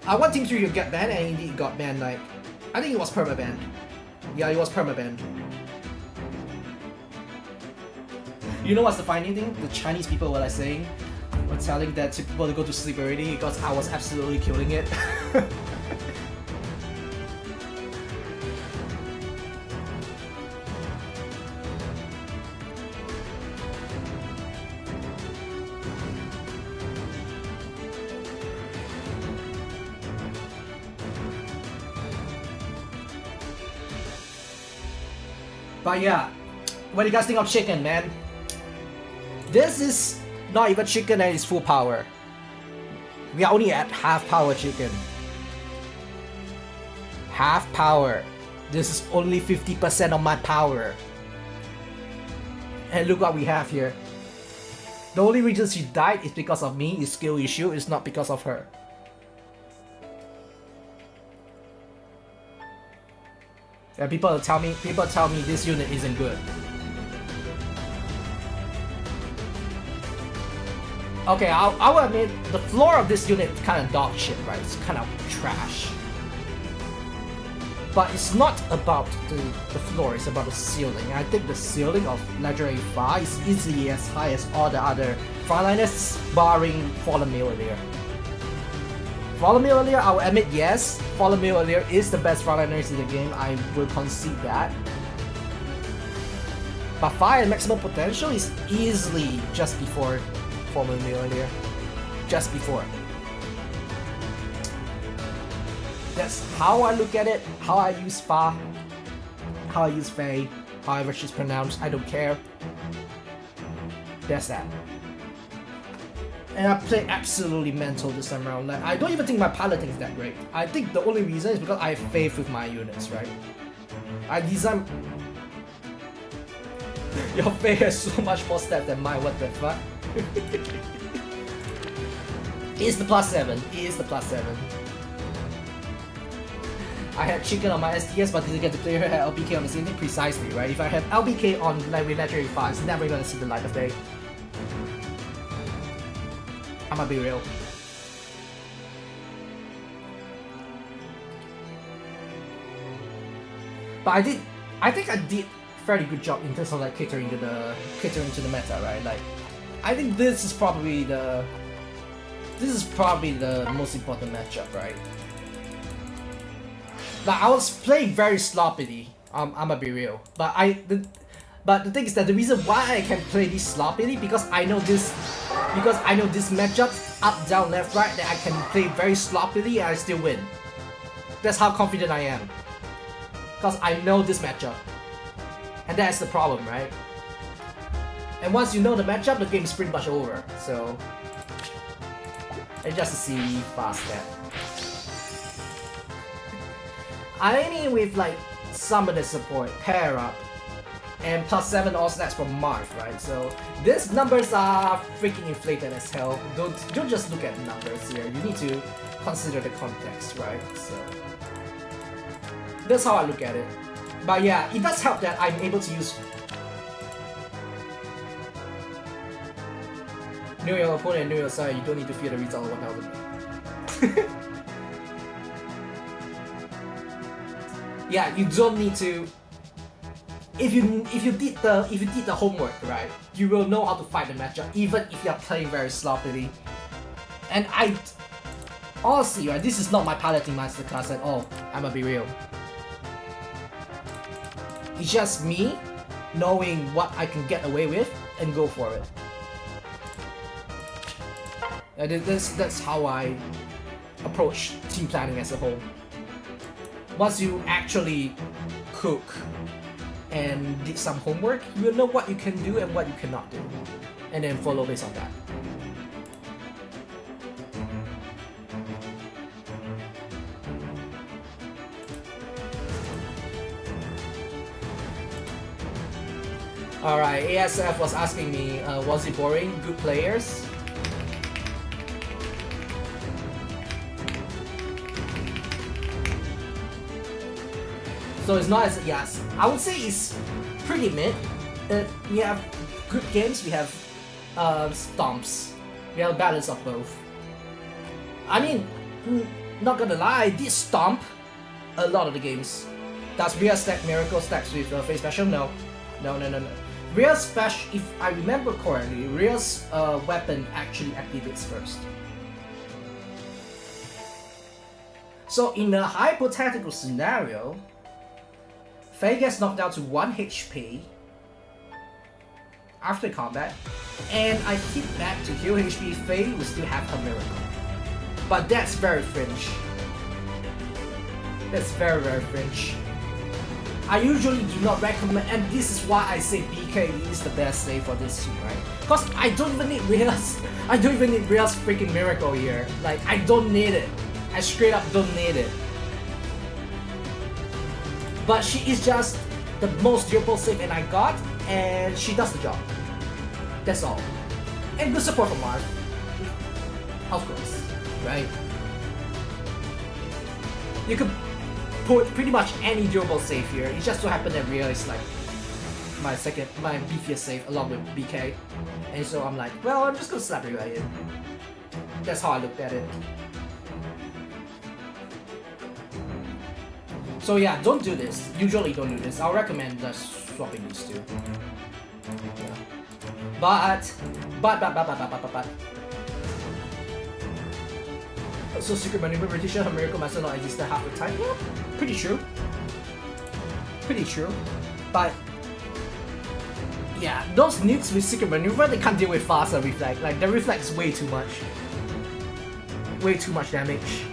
I want Team 3 to get banned, and indeed got banned. Like, I think it was perma-banned. Yeah, it was perma-banned. You know what's the funny thing? The Chinese people were like saying, were telling that to people to go to sleep already because I was absolutely killing it. But yeah, what do you guys think of chicken, man? This is not even chicken at its full power. We are only at half power chicken. Half power. This is only 50% of my power. And look what we have here. The only reason she died is because of me, is skill issue, it's not because of her. And people tell me this unit isn't good. Okay, I will admit the floor of this unit is kind of dog shit, right? It's kind of trash. But it's not about the floor, it's about the ceiling. I think the ceiling of Legendary 5 is easily as high as all the other frontliners, barring Fallen Millionaire. Fallen Millionaire, I will admit, yes, Fallen Millionaire is the best frontliners in the game, I will concede that. But Fire and Maximum Potential is easily just before Fallen Millionaire. Just before. That's how I look at it, how I use Fa, how I use Faye, however she's pronounced, I don't care. That's that. And I play absolutely mental this time around. Like, I don't even think my piloting is that great. I think the only reason is because I have faith with my units, right? I design... Your Faye has so much more stats than mine, what the fuck? It's the +7. It is the +7. I had Chicken on my SDS, but didn't get to play her at LBK on the same thing precisely, right? If I had LBK on like with Legendary 5, it's never gonna see the light of day. I'ma be real. But I think I did fairly good job in terms of like catering to the meta, right? Like, I think this is probably the most important matchup, right? Like, I was playing very sloppily. I'ma be real, but the thing is that the reason why I can play this sloppily because I know this matchup up, down, left, right that I can play very sloppily and I still win. That's how confident I am. Because I know this matchup, and that's the problem, right? And once you know the matchup, the game is pretty much over. So, it's just a CV fast step. I mean, with like summoner support, pair up, and +7 all stats from Marth, right? So these numbers are freaking inflated as hell. Don't just look at the numbers here. You need to consider the context, right? So that's how I look at it. But yeah, it does help that I'm able to use. Know your opponent and know your side. You don't need to fear the result of 1000. Yeah, you don't need to. If you did the homework, right, you will know how to fight the matchup, even if you're playing very sloppily. And I honestly, right, this is not my piloting masterclass at all. I'ma be real. It's just me knowing what I can get away with and go for it. And that's how I approach team planning as a whole. Once you actually cook and did some homework, you will know what you can do and what you cannot do, and then follow based on that. Alright, ASF was asking me, was it boring? Good players? So it's not as, yes, I would say it's pretty mid. We have good games, we have stomps. We have a balance of both. I mean, not gonna lie, I did stomp a lot of the games. Does Rhea stack Miracle stacks with Face Special? No. No. Rhea's special, if I remember correctly, Rhea's weapon actually activates first. So in a hypothetical scenario, Faye gets knocked down to 1 HP after combat, and I hit back to heal HP, Faye will still have her miracle. But that's very fringe. That's very, very fringe. I usually do not recommend, and this is why I say BK is the best save for this team, right? Because I don't even need Rhea's freaking miracle here. Like, I don't need it. I straight up don't need it. But she is just the most durable save and I got, and she does the job. That's all. And good support from Marth. Of course, right? You could put pretty much any durable save here. It just so happened that Rhea is like my beefiest save along with BK. And so I'm like, well, I'm just gonna slap Rhea in. That's how I looked at it. So yeah, don't do this. Usually don't do this. I'll recommend just swapping these two. Yeah. But. So Secret Maneuver pretty sure her Miracle Master not existed half the time? Yeah, pretty true. Pretty true. But yeah, those nukes with Secret Maneuver, they can't deal with faster reflect. Like the reflect is way too much. Way too much damage.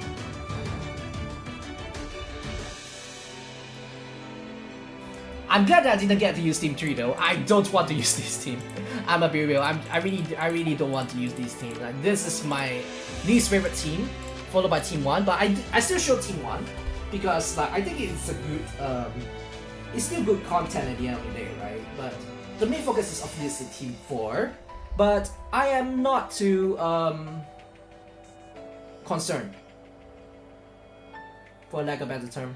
I'm glad that I didn't get to use Team 3 though. I don't want to use this team. I'ma be real. I really don't want to use this team. Like, this is my least favorite team, followed by Team 1. But I still show Team 1 because like I think it's a good it's still good content at the end of the day, right? But the main focus is obviously Team 4, but I am not too concerned, for lack of a better term.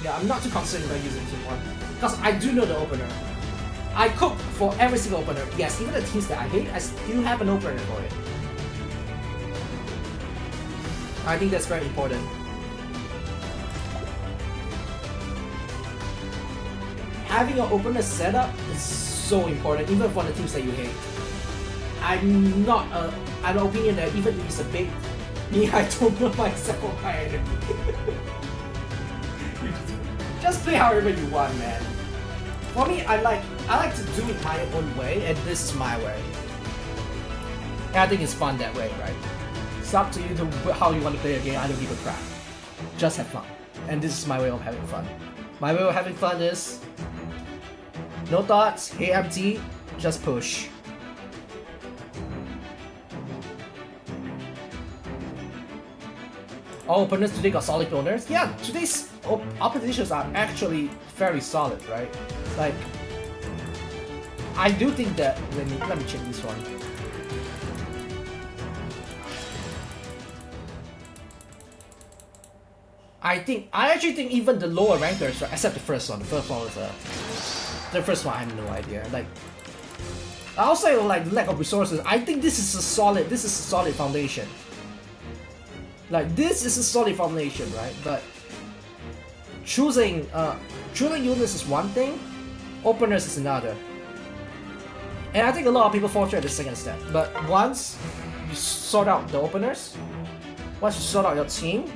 Yeah, I'm not too concerned about using Team 1, because I do know the opener. I cook for every single opener. Yes, even the teams that I hate, I still have an opener for it. I think that's very important. Having an opener setup is so important, even for the teams that you hate. I'm not an opinion that even if it's a bait, me, I don't know myself either. Just play however you want, man. For me, I like to do it my own way, and this is my way. And I think it's fun that way, right? It's up to you to how you want to play a game. I don't give a crap. Just have fun. And this is my way of having fun. My way of having fun is no thoughts, hey empty, just push. All opponents today got solid openers. Yeah, today's oppositions are actually very solid, right? Like, I do think that let me check this one. I actually think even the lower rankers, right, except the first one. The first one was the first one I have no idea. Like, outside of like lack of resources, I think this is a solid foundation. Like, this is a solid foundation, right? But choosing units is one thing, openers is another. And I think a lot of people fall through at the second step. But once you sort out the openers, once you sort out your team,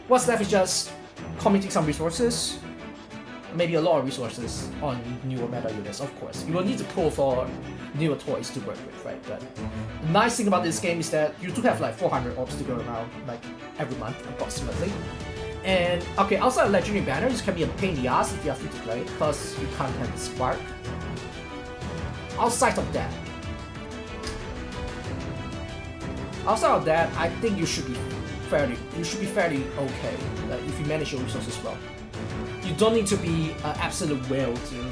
what's left is just committing some resources, maybe a lot of resources on newer meta units, of course. You will need to pull for newer toys to work with, right? But the nice thing about this game is that you do have like 400 orbs to go around, like every month approximately. And okay, outside of legendary banners, this can be a pain in the ass if you are free to play, because you can't have the spark. Outside of that, I think you should be fairly okay, like, if you manage your resources well. You don't need to be an absolute whale to.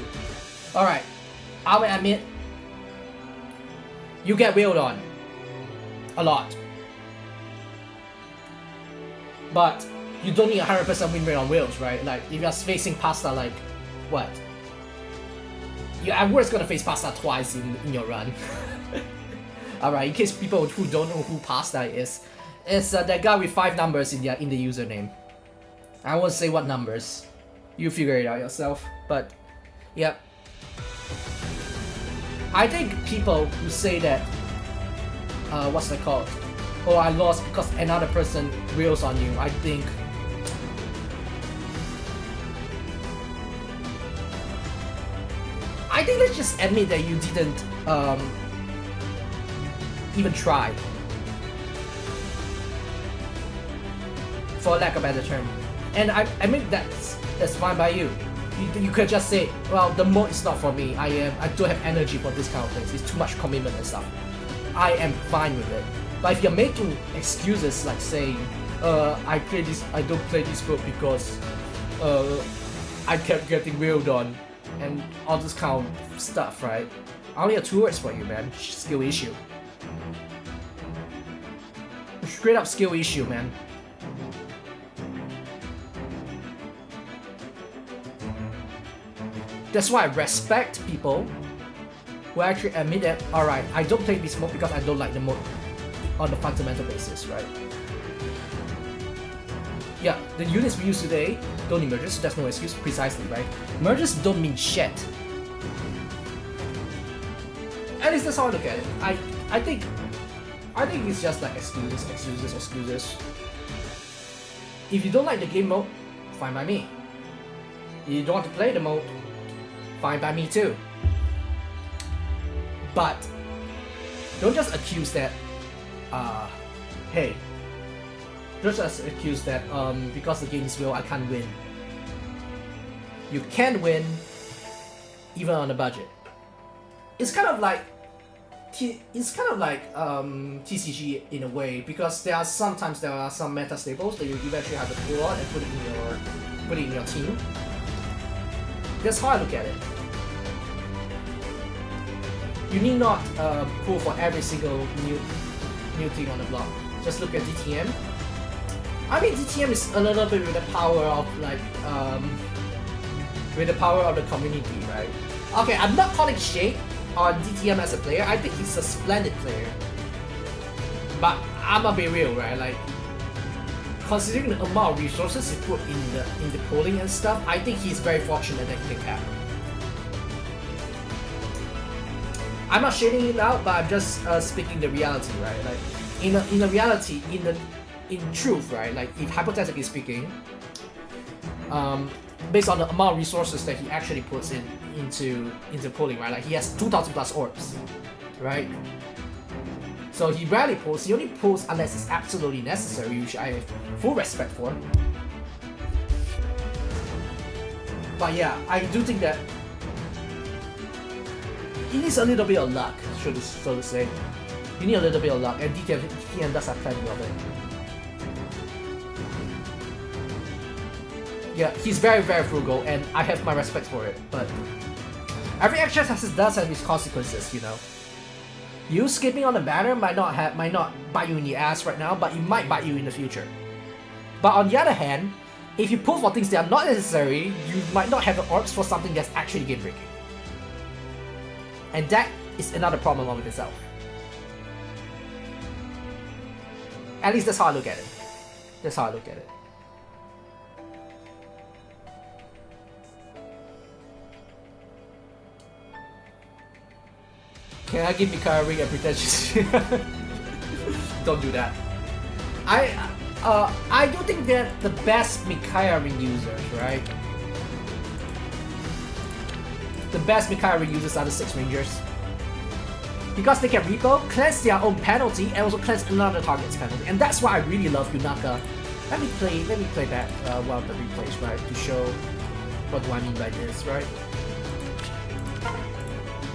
Alright, I will admit, you get whaled on a lot, but you don't need 100% win rate on whales, right? Like, if you're facing pasta, like what? You're at worst gonna face pasta twice in your run. Alright, in case people who don't know who pasta is, it's that guy with 5 numbers in the username. I won't say what numbers. You figure it out yourself. But yeah, I think people who say that what's that called? Oh, I lost because another person wheels on you. I think let's just admit that you didn't even try, for lack of a better term. And I mean that's fine by you. You could just say, well, the mode is not for me. I don't have energy for this kind of things. It's too much commitment and stuff. I am fine with it. But if you're making excuses like saying, I don't play this mode because I kept getting wheeled on and all this kind of stuff, right? I only have 2 words for you, man. Skill issue. Straight up skill issue, man. That's why I respect people who actually admit that, alright, I don't play this mode because I don't like the mode on the fundamental basis, right? Yeah, the units we use today don't need merges, so there's no excuse, precisely, right? Merges don't mean shit. At least that's how I look at it. I think it's just like excuses. If you don't like the game mode, fine by me. If you don't want to play the mode, fine by me too. But don't just accuse that, hey, don't just accuse that because the game is real, I can't win. You can win even on a budget. It's kind of like TCG in a way, because there are some meta staples that you eventually have to pull out and put it in your team. That's how I look at it. you need not pull for every single new thing on the block. Just look at DTM. I mean, DTM is a little bit with the power of like with the power of the community, right? Okay, I'm not calling shade on DTM as a player. I think he's a splendid player. But I'ma be real, right? Like, considering the amount of resources he put in the polling and stuff, I think he's very fortunate that he can cap. I'm not shading it out, but I'm just speaking the reality, right? Like, in the reality, in truth, right? Like, if hypothetically speaking, based on the amount of resources that he actually puts into polling, right? Like, he has 2,000 plus orbs, right? So he rarely pulls. He only pulls unless it's absolutely necessary, which I have full respect for. But yeah, I do think that he needs a little bit of luck, so to say. You need a little bit of luck, and DTM does have plenty of it. Yeah, he's very, very frugal, and I have my respect for it. But every action does have its consequences, you know. You skipping on the banner might not bite you in the ass right now, but it might bite you in the future. But on the other hand, if you pull for things that are not necessary, you might not have the orbs for something that's actually game breaking. And that is another problem of itself. At least that's how I look at it. That's how I look at it. Can I give Mikaya ring a pretentious? Don't do that. I do think that the best Mikaya ring users, right? The best Mikaya ring users are the 6 rangers. Because they can repo, cleanse their own penalty, and also cleanse another target's penalty. And that's why I really love Yunaka. Let me play back one of the replays, right? To show what do I mean by this, right?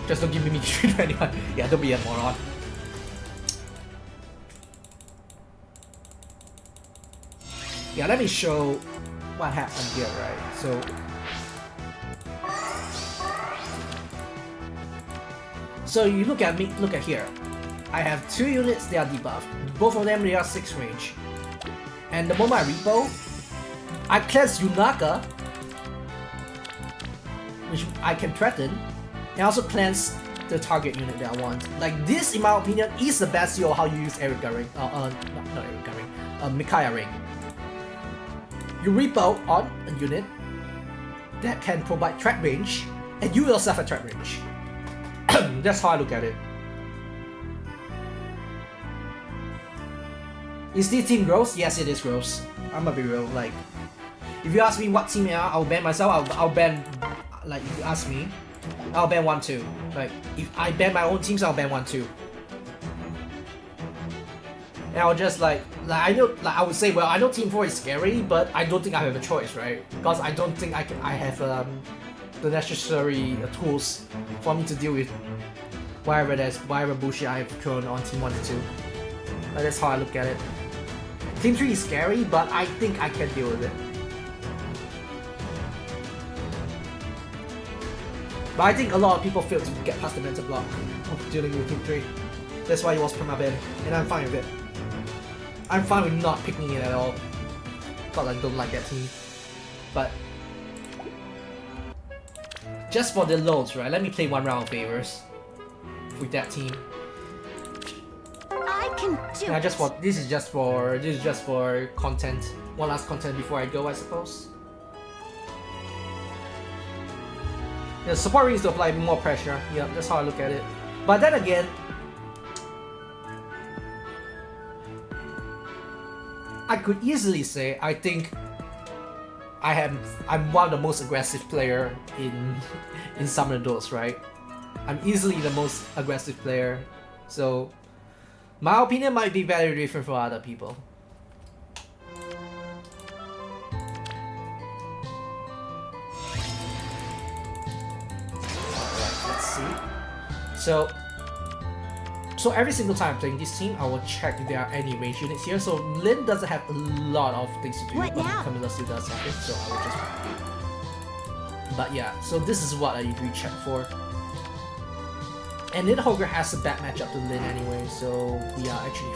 Just don't give me to anyone. Yeah, don't be a moron. Yeah, let me show what happened here, right? So you look at here. I have 2 units, they are debuffed. Both of them, they are 6 range. And the moment I repo, I cleanse Yunaka, which I can threaten, and also cleanse the target unit that I want. Like, this, in my opinion, is the best of how you use Erika Ring. Not Erika Ring. Mikaya Ring. You repo on a unit that can provide threat range, and you yourself have threat range. That's how I look at it. Is this team gross? Yes, it is gross. I'm gonna be real. Like, if you ask me what team I'll ban myself, I'll ban. Like, if you ask me, I'll ban 1-2. Like, if I ban my own teams, I'll ban 1-2. And I'll just like I know, like I would say, well, I know Team 4 is scary, but I don't think I have a choice, right? Because I don't think I have the necessary tools for me to deal with whatever bullshit I have thrown on Team 1 and 2. That's how I look at it. Team 3 is scary, but I think I can deal with it. But I think a lot of people fail to get past the mental block of dealing with Team 3. That's why it was permaban, and I'm fine with it. I'm fine with not picking it at all. But I don't like that team. But just for the loads, right? Let me play 1 round of favors with that team. I can do And this is just for content. One last content before I go, I suppose. The support needs to apply more pressure. Yeah, that's how I look at it. But then again, I could easily say I think I'm one of the most aggressive player in Summoner Duels, right? I'm easily the most aggressive player, so my opinion might be very different from other people. So every single time I'm playing this team, I will check if there are any range units here. So Lin doesn't have a lot of things to do, What but now? Camilla still does something, so I will just... But yeah, so this is what I usually check for. And Nidhogre has a bad matchup to Lin anyway, so we are actually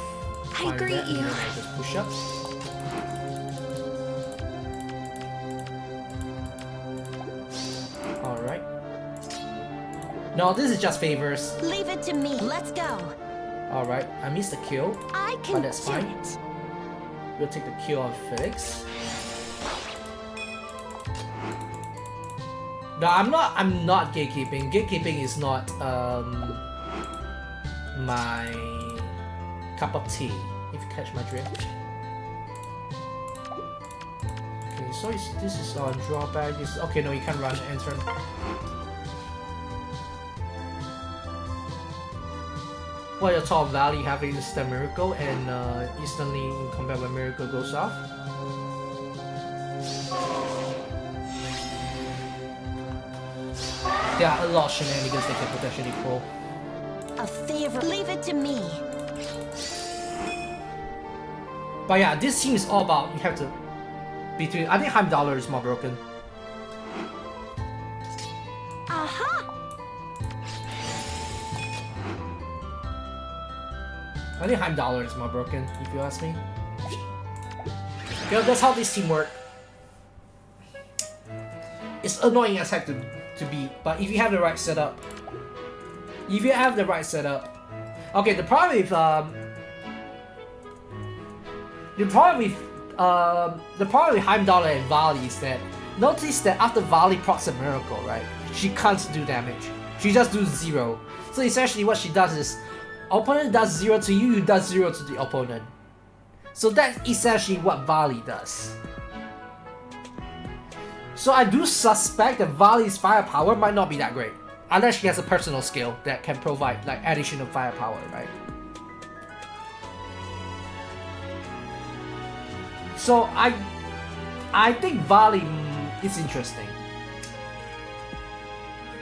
fine with greet that. you. And then I just push up. Alright. No, this is just favors. Leave it to me. Let's go. Alright, I missed the kill. I But can that's do fine. it. We'll take the kill on Felix. No, I'm not gatekeeping. Gatekeeping is not my cup of tea, if you catch my drift. Okay, so this is on drawback. Okay, no, you can't run enter. Well, your top value having instant miracle and instantly in combat when miracle goes off. There are a lot of shenanigans they can potentially pull. A favor. Leave it to me. But yeah, this team is all about you have to between. I think Heimdallr is more broken. Aha! I think Heimdallr is more broken, if you ask me. Yeah, that's how this team work. It's annoying as heck to beat, but if you have the right setup, okay. The problem with Heimdallr and Vali is that notice that after Vali procs a miracle, right? She can't do damage. She just does 0. So essentially, what she does is, opponent does 0 to you, you does 0 to the opponent. So that's essentially what Vali does. So I do suspect that Vali's firepower might not be that great. Unless she has a personal skill that can provide like additional firepower, right? So I think Vali is interesting.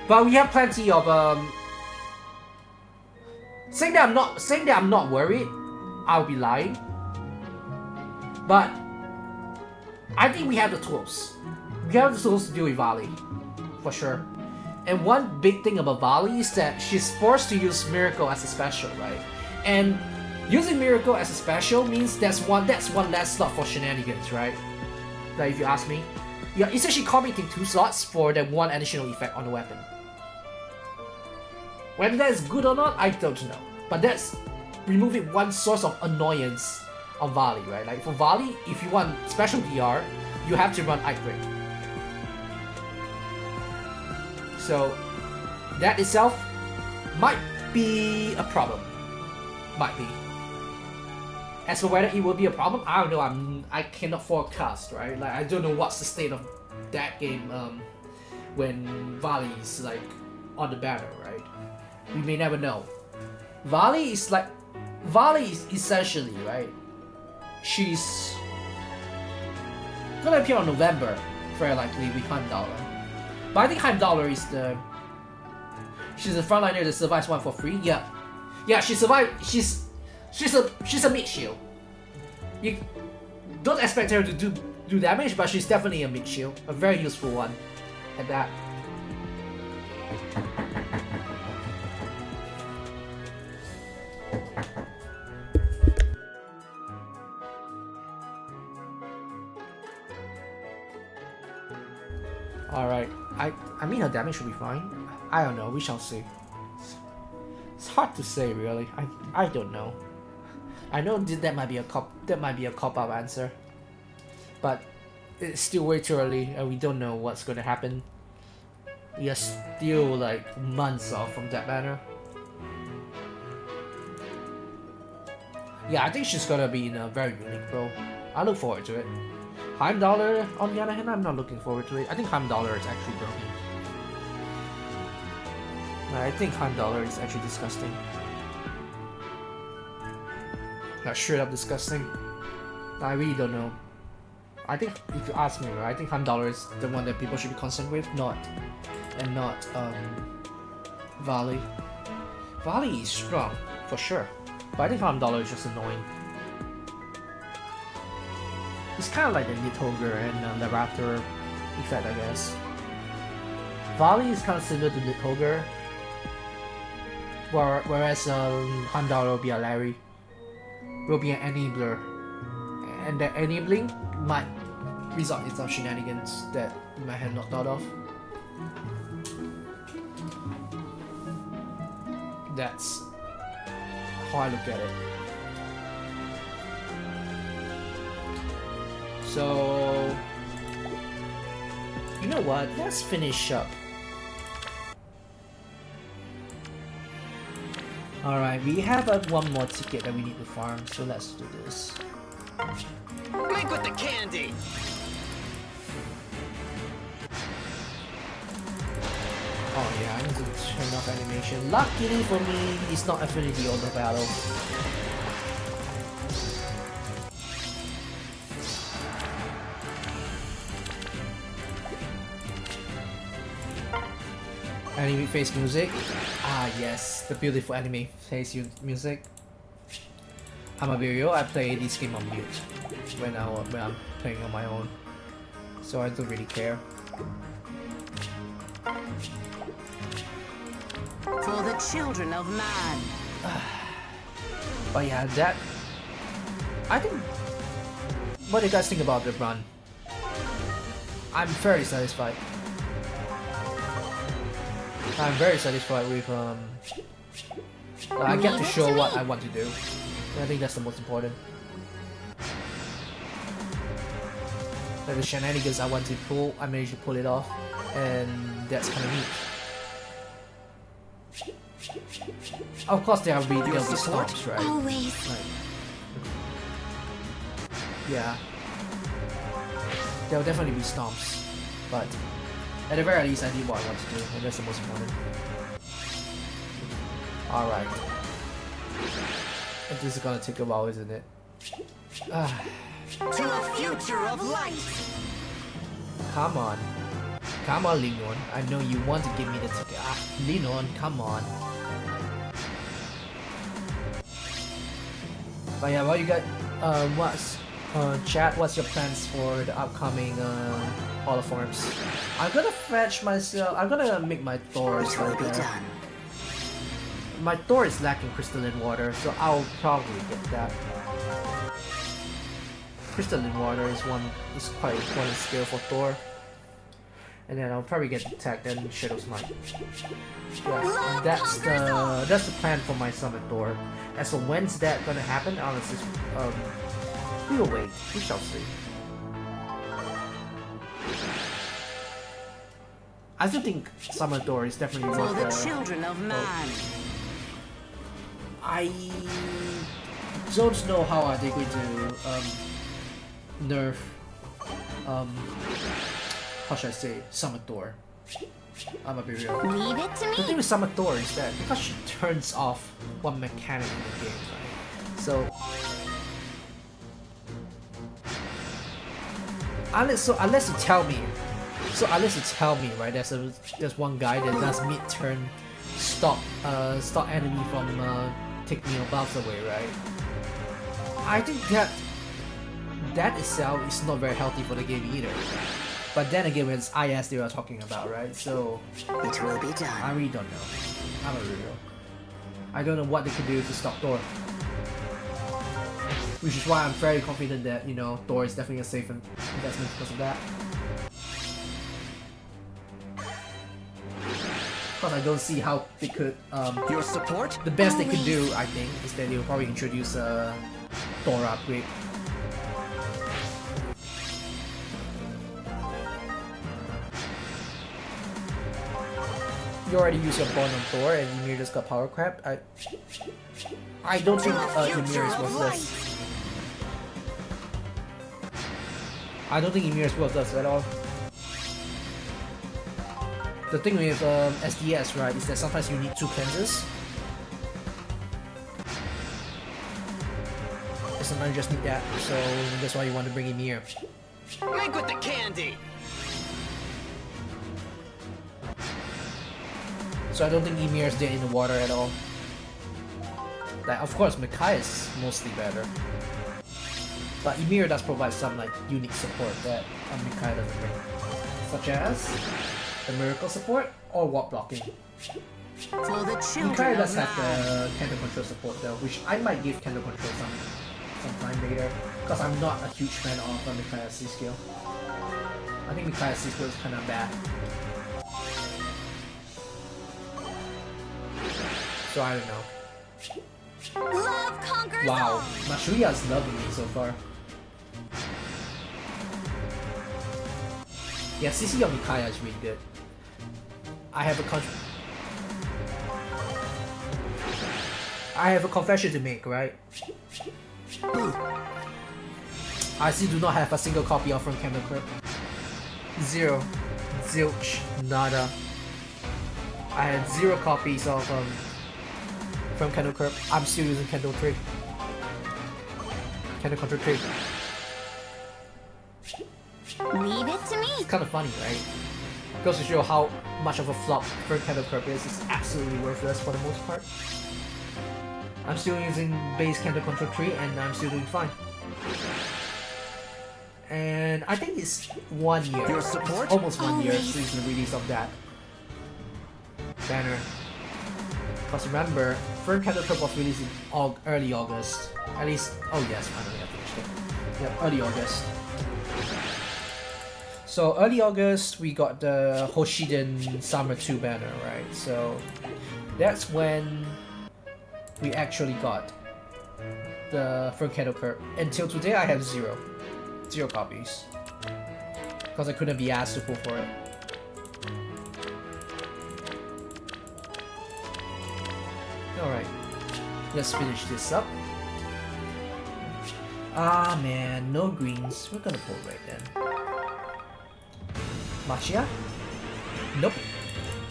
But we have plenty of saying that I'm not worried, I'll be lying. But I think we have the tools. We have the tools to deal with Vali, for sure. And one big thing about Vali is that she's forced to use Miracle as a special, right? And using Miracle as a special means that's one less slot for shenanigans, right? Like if you ask me, you're essentially committing 2 slots for that one additional effect on the weapon. Whether that is good or not, I don't know. But that's removing one source of annoyance on Vali, right? Like for Vali, if you want special DR, you have to run Break. So that itself might be a problem. Might be. As for whether it will be a problem, I don't know. I cannot forecast, right? Like I don't know what's the state of that game when Vali is like on the banner, right? We may never know. Vali is essentially, right? She's gonna appear on November, very likely with Heimdallr. But I think Heimdallr is she's the frontliner that survives 1 for free. Yeah, she survived. She's a mid shield. You don't expect her to do damage, but she's definitely a mid shield, a very useful one at that. Alright, I mean her damage should be fine. I don't know, we shall see. It's hard to say really. I don't know. I know that might be a cop-out answer. But it's still way too early and we don't know what's gonna happen. We are still like months off from that banner. Yeah, I think she's gonna be in a very unique role. I look forward to it. Heimdallr, on the other hand, I'm not looking forward to it. I think Heimdallr is actually broken. I think Heimdallr is actually disgusting. Like straight up disgusting. I really don't know. I think if you ask me, right, I think Heimdallr is the one that people should be concerned with, not Vali. Vali is strong, for sure. But I think Heimdallr is just annoying. It's kind of like the Nidhogre and the Raptor effect, I guess. Vali is kind of similar to Nidhogre. Whereas Handal will be a Larry. Will be an enabler. And the enabling might result in some shenanigans that you might have not thought of. That's how I look at it. So, you know what? Let's finish up. Alright, we have one more ticket that we need to farm, so let's do this. Make with the candy! Oh yeah, I need to turn off animation. Luckily for me, it's not affinity on the battle. Anime face music. Ah yes, the beautiful anime face music. I'm a video. I play this game on mute when I'm playing on my own, so I don't really care. For the children of man. But yeah, that. I think. What do you guys think about the run? I'm very satisfied. I'm very satisfied with I get to show what I want to do. And I think that's the most important. Like the shenanigans I want to pull, I managed to pull it off, and that's kind of neat. Of course, there'll be stomps, right? Always. Like, yeah, there'll definitely be stomps, but at the very least, I did what I want to do, and that's the most important. Alright. This is gonna take a while, isn't it? To a future of light. Come on. Come on, Linon. I know you want to give me the ticket. Linon, come on. But yeah, well, you got, chat, what's your plans for the upcoming, holoforms? I'm gonna fetch myself. I'm gonna make my Thors like that. My Thor is lacking crystalline water, so I'll probably get that. Crystalline water is quite important skill for Thor. And then I'll probably get attacked and Shadow Smite. Yeah, that's the plan for my summon Thor. As for when's that gonna happen, honestly, we will wait. We shall see. I still think Summon Thor is definitely For worth the children of man. I don't know how are they going to nerf how should I say Summon Thor. I'm a be real. Leave it to The thing me. with Summon Thor is that because she turns off one mechanic in the game, right? So unless you tell me, right, there's one guy that does mid-turn stop enemy from taking your buffs away, right? I think that itself is not very healthy for the game either. But then again, it's IS they were talking about, right? So It will be done. I really don't know. I'm a real. I don't know what they can do to stop Thor. Which is why I'm very confident that, you know, Thor is definitely a safe investment because of that. Because I don't see how they could, Your support? the best they could do, I think, is that they'll probably introduce a Thor upgrade. You already used your bond on Thor and Ymir just got power crap. I don't think Ymir is worthless. I don't think Ymir is worthless at all. The thing with SDS, right, is that sometimes you need two cleanses. And sometimes you just need that, so that's why you want to bring Ymir. Make with the candy! So I don't think Ymir is dead in the water at all. Like, of course, Makai is mostly better. But Ymir does provide some like unique support that Makai doesn't bring. Such as the miracle support or warp blocking. For the Mikaya children does of have man. the Kendo Control support though, which I might give Kendo Control sometime later, because I'm not a huge fan of Mikaya's C skill. I think Mikaya's C skill is kind of bad. So I don't know. Love conquers Wow, all. Mashuya's loving me so far. Yeah, CC on Mikaya is really good. I have a confession to make, right? I still do not have a single copy of From Kendo Clip. Zero. Zilch. Nada. I had 0 copies of from Kendo Clip. I'm still using Kendo 3. Kendo Control 3. Leave it to me. It's kind of funny, right? Goes to show how much of a flop From Kendo Clip is. It's absolutely worthless for the most part. I'm still using base Kendo Control 3 and I'm still doing fine. And I think it's 1 year. Your support? Almost 1 year Always. since the release of that banner. Because remember, Firm Kendo Clip was released in early August. At least, oh yes, finally I finished it. Yeah, early August. So early August, we got the Hoshiden Summer 2 banner, right? So that's when we actually got the Firm Kendo Clip. Until today, I have 0 copies. Because I couldn't be asked to pull for it. Alright, let's finish this up. Ah man, no greens. We're gonna pull right then. Machia? Nope.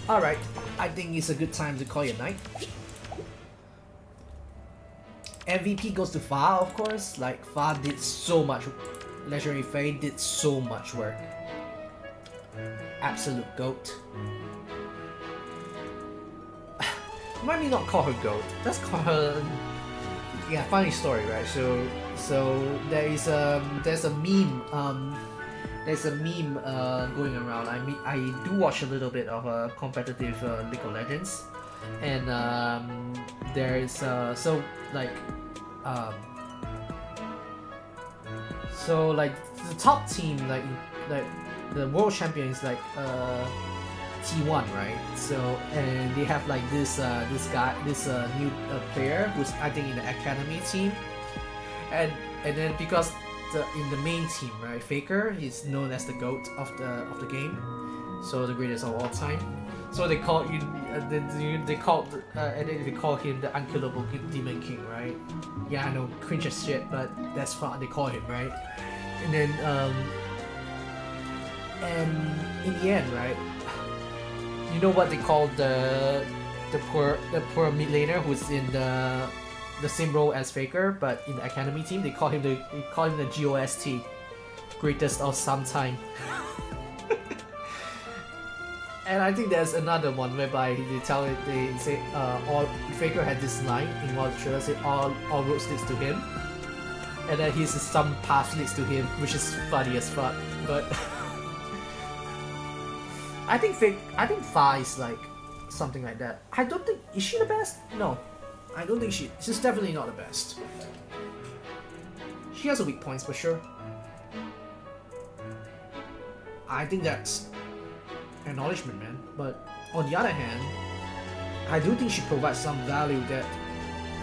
Alright, I think it's a good time to call you a night. MVP goes to Fa, of course. Like, Fa did so much. Legendary Faye did so much work. Absolute GOAT. Might me not call her GOAT. Let's call her. Yeah, funny story, right? So there's a meme. There's a meme going around. I do watch a little bit of competitive League of Legends, and there's so like the top team like the world champion is like T1, right? So and they have like this new player who's I think in the academy team, and then because in the main team, right, Faker is known as the GOAT of the game, so the greatest of all time. So they call you and then they call him the unkillable demon king, right? Yeah, I know, cringe as shit, but that's what they call him, right? And then and in the end, right? You know what they call the poor mid laner who's in the same role as Faker, but in the academy team they call him the GOST, greatest of some time. And I think there's another one whereby they say all Faker had this line in one of the trailers, say all roads leads to him, and then his some path leads to him, which is funny as fuck. But I think Fa is like something like that. I don't think, is she the best? No, I don't think she's definitely not the best. She has a weak points for sure. I think that's acknowledgement, man. But on the other hand, I do think she provides some value that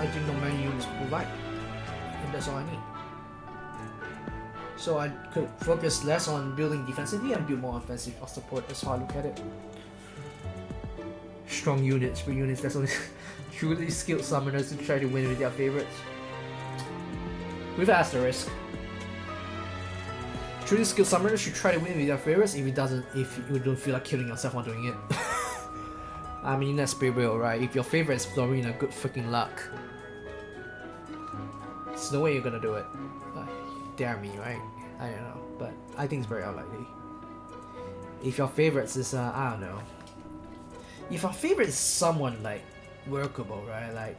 I think not many units provide, and that's all I need. So I could focus less on building defensively and build more offensive or support. That's how I look at it. Strong units for units that's only truly skilled summoners to try to win with their favorites. With asterisk. Truly skilled summoners should try to win with their favorites if you don't feel like killing yourself while doing it. I mean, let's be real, right? If your favorite is Florina, good freaking luck. There's no way you're gonna do it. Dare me, right? I don't know, but I think it's very unlikely. If your favorites is I don't know. If your favorite is someone like workable, right? Like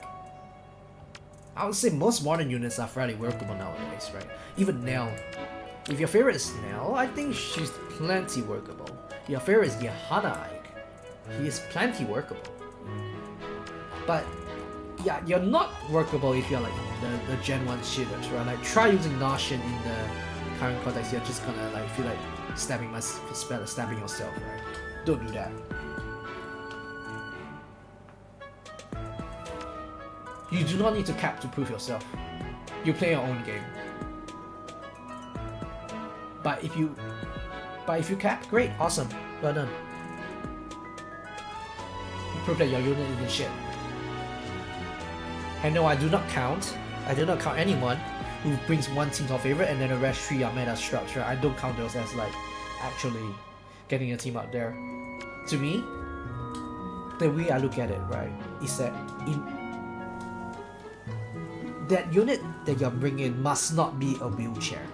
I would say most modern units are fairly workable nowadays, right? Even Nell. If your favorite is Nell, I think she's plenty workable. If your favorite is Yahana Ike, he is plenty workable. But yeah, you're not workable if you're like the Gen 1 shooters, right? Like try using Notion in the current context, you're just gonna like feel like stabbing yourself, right? Don't do that. You do not need to cap to prove yourself. You play your own game. But if you cap, great, awesome, well done. You prove that your unit isn't shit. And no, I do not count anyone who brings one team to our favorite and then the rest 3 are meta structure. I don't count those as like actually getting a team out there. To me, the way I look at it, right, is that that unit that you're bringing must not be a wheelchair.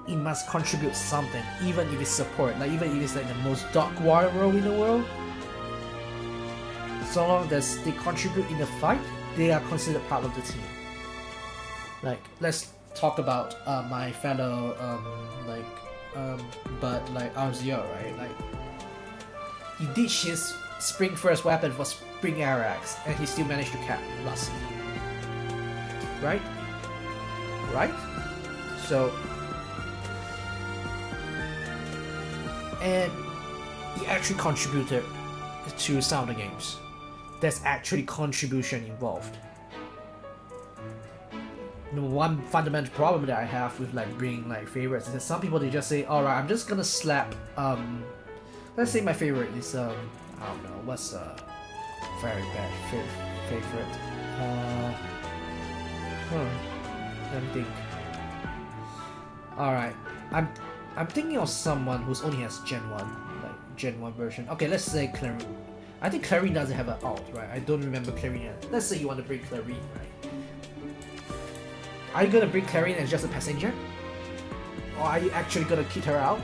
It must contribute something, even if it's support, like even if it's like the most dark warrior in the world. So long as they contribute in the fight, they are considered part of the team. Like, let's talk about my fellow but like RZO, right? Like, he ditched his Spring first weapon for Spring Air Axe, and he still managed to cap last season. Right? Right? So, and he actually contributed to some of the games. There's actually contribution involved. The one fundamental problem that I have with like bringing like favorites is that some people, they just say, alright, I'm just gonna slap let's say my favorite is I don't know, what's a very bad favorite? Let me think. Alright, I'm thinking of someone who's only has Gen 1, like Gen 1 version. Okay, let's say Clarine. I think Clarine doesn't have an ult, right? I don't remember Clarine yet. Let's say you want to bring Clarine, right? Are you gonna bring Clarine as just a passenger? Or are you actually gonna kick her out?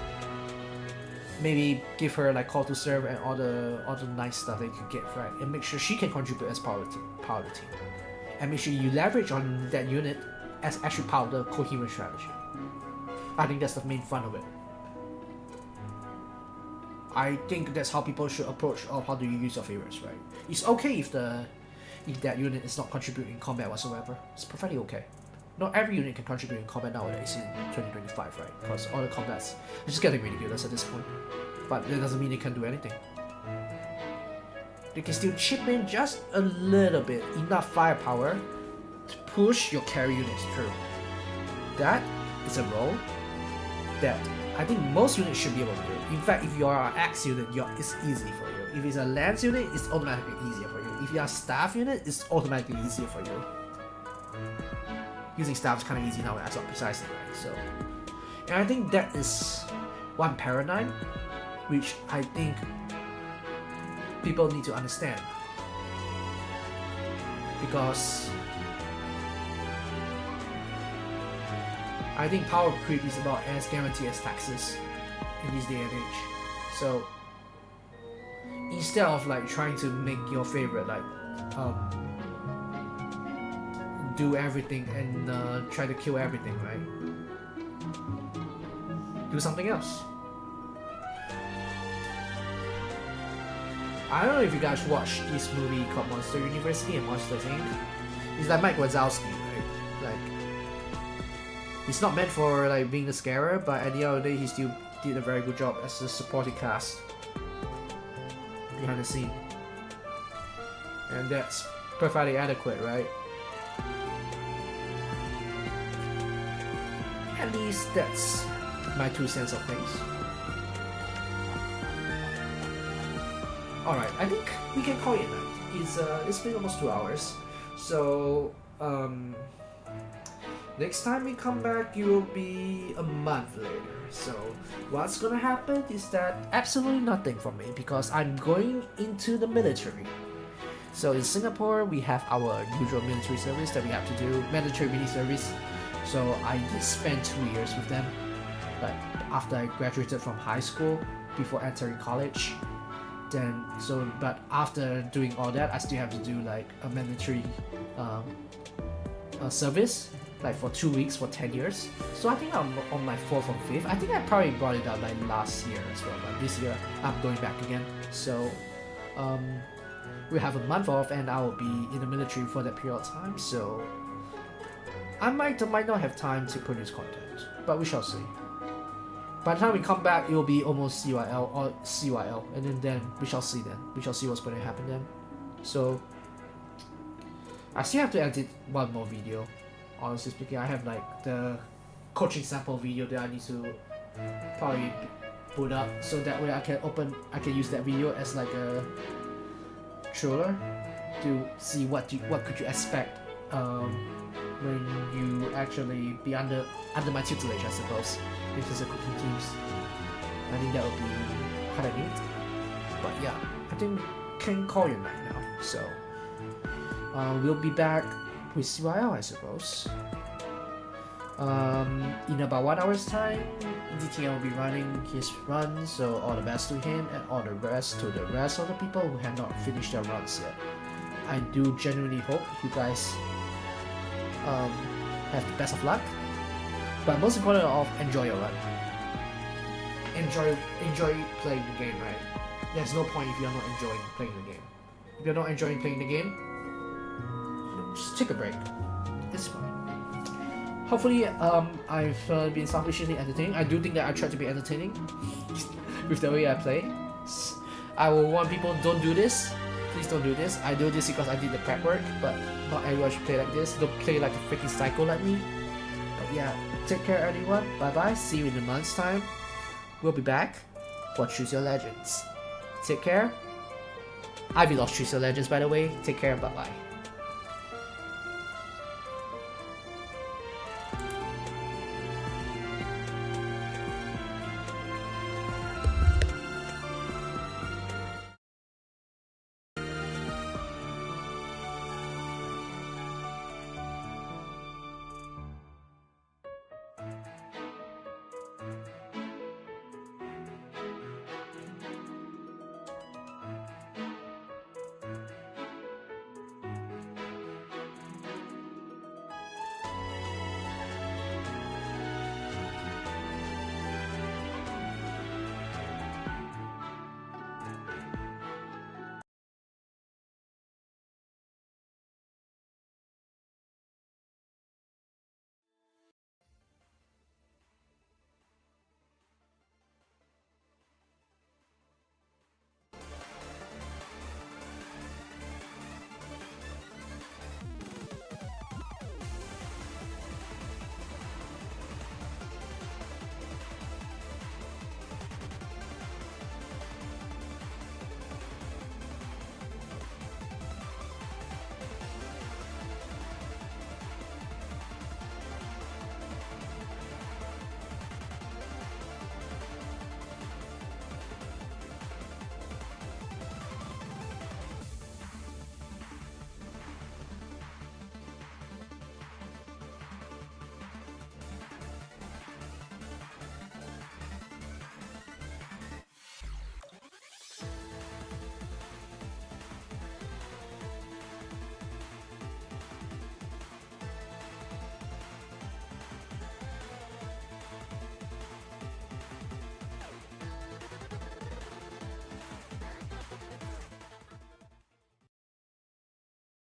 Maybe give her like call to serve and all the nice stuff that you can get, right? And make sure she can contribute as part of the team. And make sure you leverage on that unit as actually part of the coherent strategy. I think that's the main fun of it. I think that's how people should approach of how do you use your favorites, right? It's okay if that unit is not contributing in combat whatsoever. It's perfectly okay. Not every unit can contribute in combat nowadays in 2025, right? Because all the combats are just getting ridiculous at this point. But that doesn't mean they can do anything. They can still chip in just a little bit, enough firepower to push your carry units through. That is a role that I think most units should be able to do. In fact, if you are an Axe unit, it's easy for you. If it's a Lance unit, it's automatically easier for you. If you are a Staff unit, it's automatically easier for you. Using Staff is kind of easy now, that's not precisely right. So, and I think that is one paradigm which I think people need to understand, because I think power creep is about as guaranteed as taxes in this day and age. So instead of like trying to make your favorite like do everything and try to kill everything, right? Do something else. I don't know if you guys watched this movie called Monster University and Monsters Inc. It's like Mike Wazowski, right? Like, he's not meant for like being the scarer, but at the end of the day, he still did a very good job as a supporting cast behind the scene, and that's perfectly adequate, right? At least that's my 2 cents of things. Alright, I think we can call it a night. It's been almost 2 hours. So next time we come back, it will be a month later. So what's gonna happen is that absolutely nothing for me, because I'm going into the military. So in Singapore, we have our usual military service that we have to do, mandatory mini service. So I did spend 2 years with them, like after I graduated from high school, before entering college. But after doing all that, I still have to do like a mandatory service, like for 2 weeks for 10 years. So I think I'm on my 4th or 5th. I think I probably brought it up like last year as well, but this year I'm going back again. So we have a month off, and I will be in the military for that period of time. So I might or might not have time to produce content, but we shall see. By the time we come back, it will be almost CYL or CYL, and then we shall see then. We shall see what's going to happen then. So I still have to edit one more video. Honestly speaking, I have like the coaching sample video that I need to probably put up, so that way I can use that video as like a trailer to see what could you expect when you actually be under my tutelage, I suppose, in terms of cooking teams. I think that would be kind of neat. But yeah, I think can call it night now. So we'll be back with CYL, I suppose. In about 1 hour's time, DTM will be running his run, so all the best to him and all the rest to the rest of the people who have not finished their runs yet. I do genuinely hope you guys have the best of luck, but most important of all, enjoy your run. Enjoy playing the game, right? There's no point if you're not enjoying playing the game. If you're not enjoying playing the game, just take a break. It's fine. Hopefully, I've been sufficiently entertaining. I do think that I tried to be entertaining with the way I play. I will warn people, don't do this. Please don't do this. I do this because I did the prep work, but not everyone should play like this. Don't play like a freaking psycho like me. But yeah, take care everyone. Bye bye. See you in a month's time. We'll be back for Choose Your Legends. Take care. I've lost Choose Your Legends, by the way. Take care. Bye bye.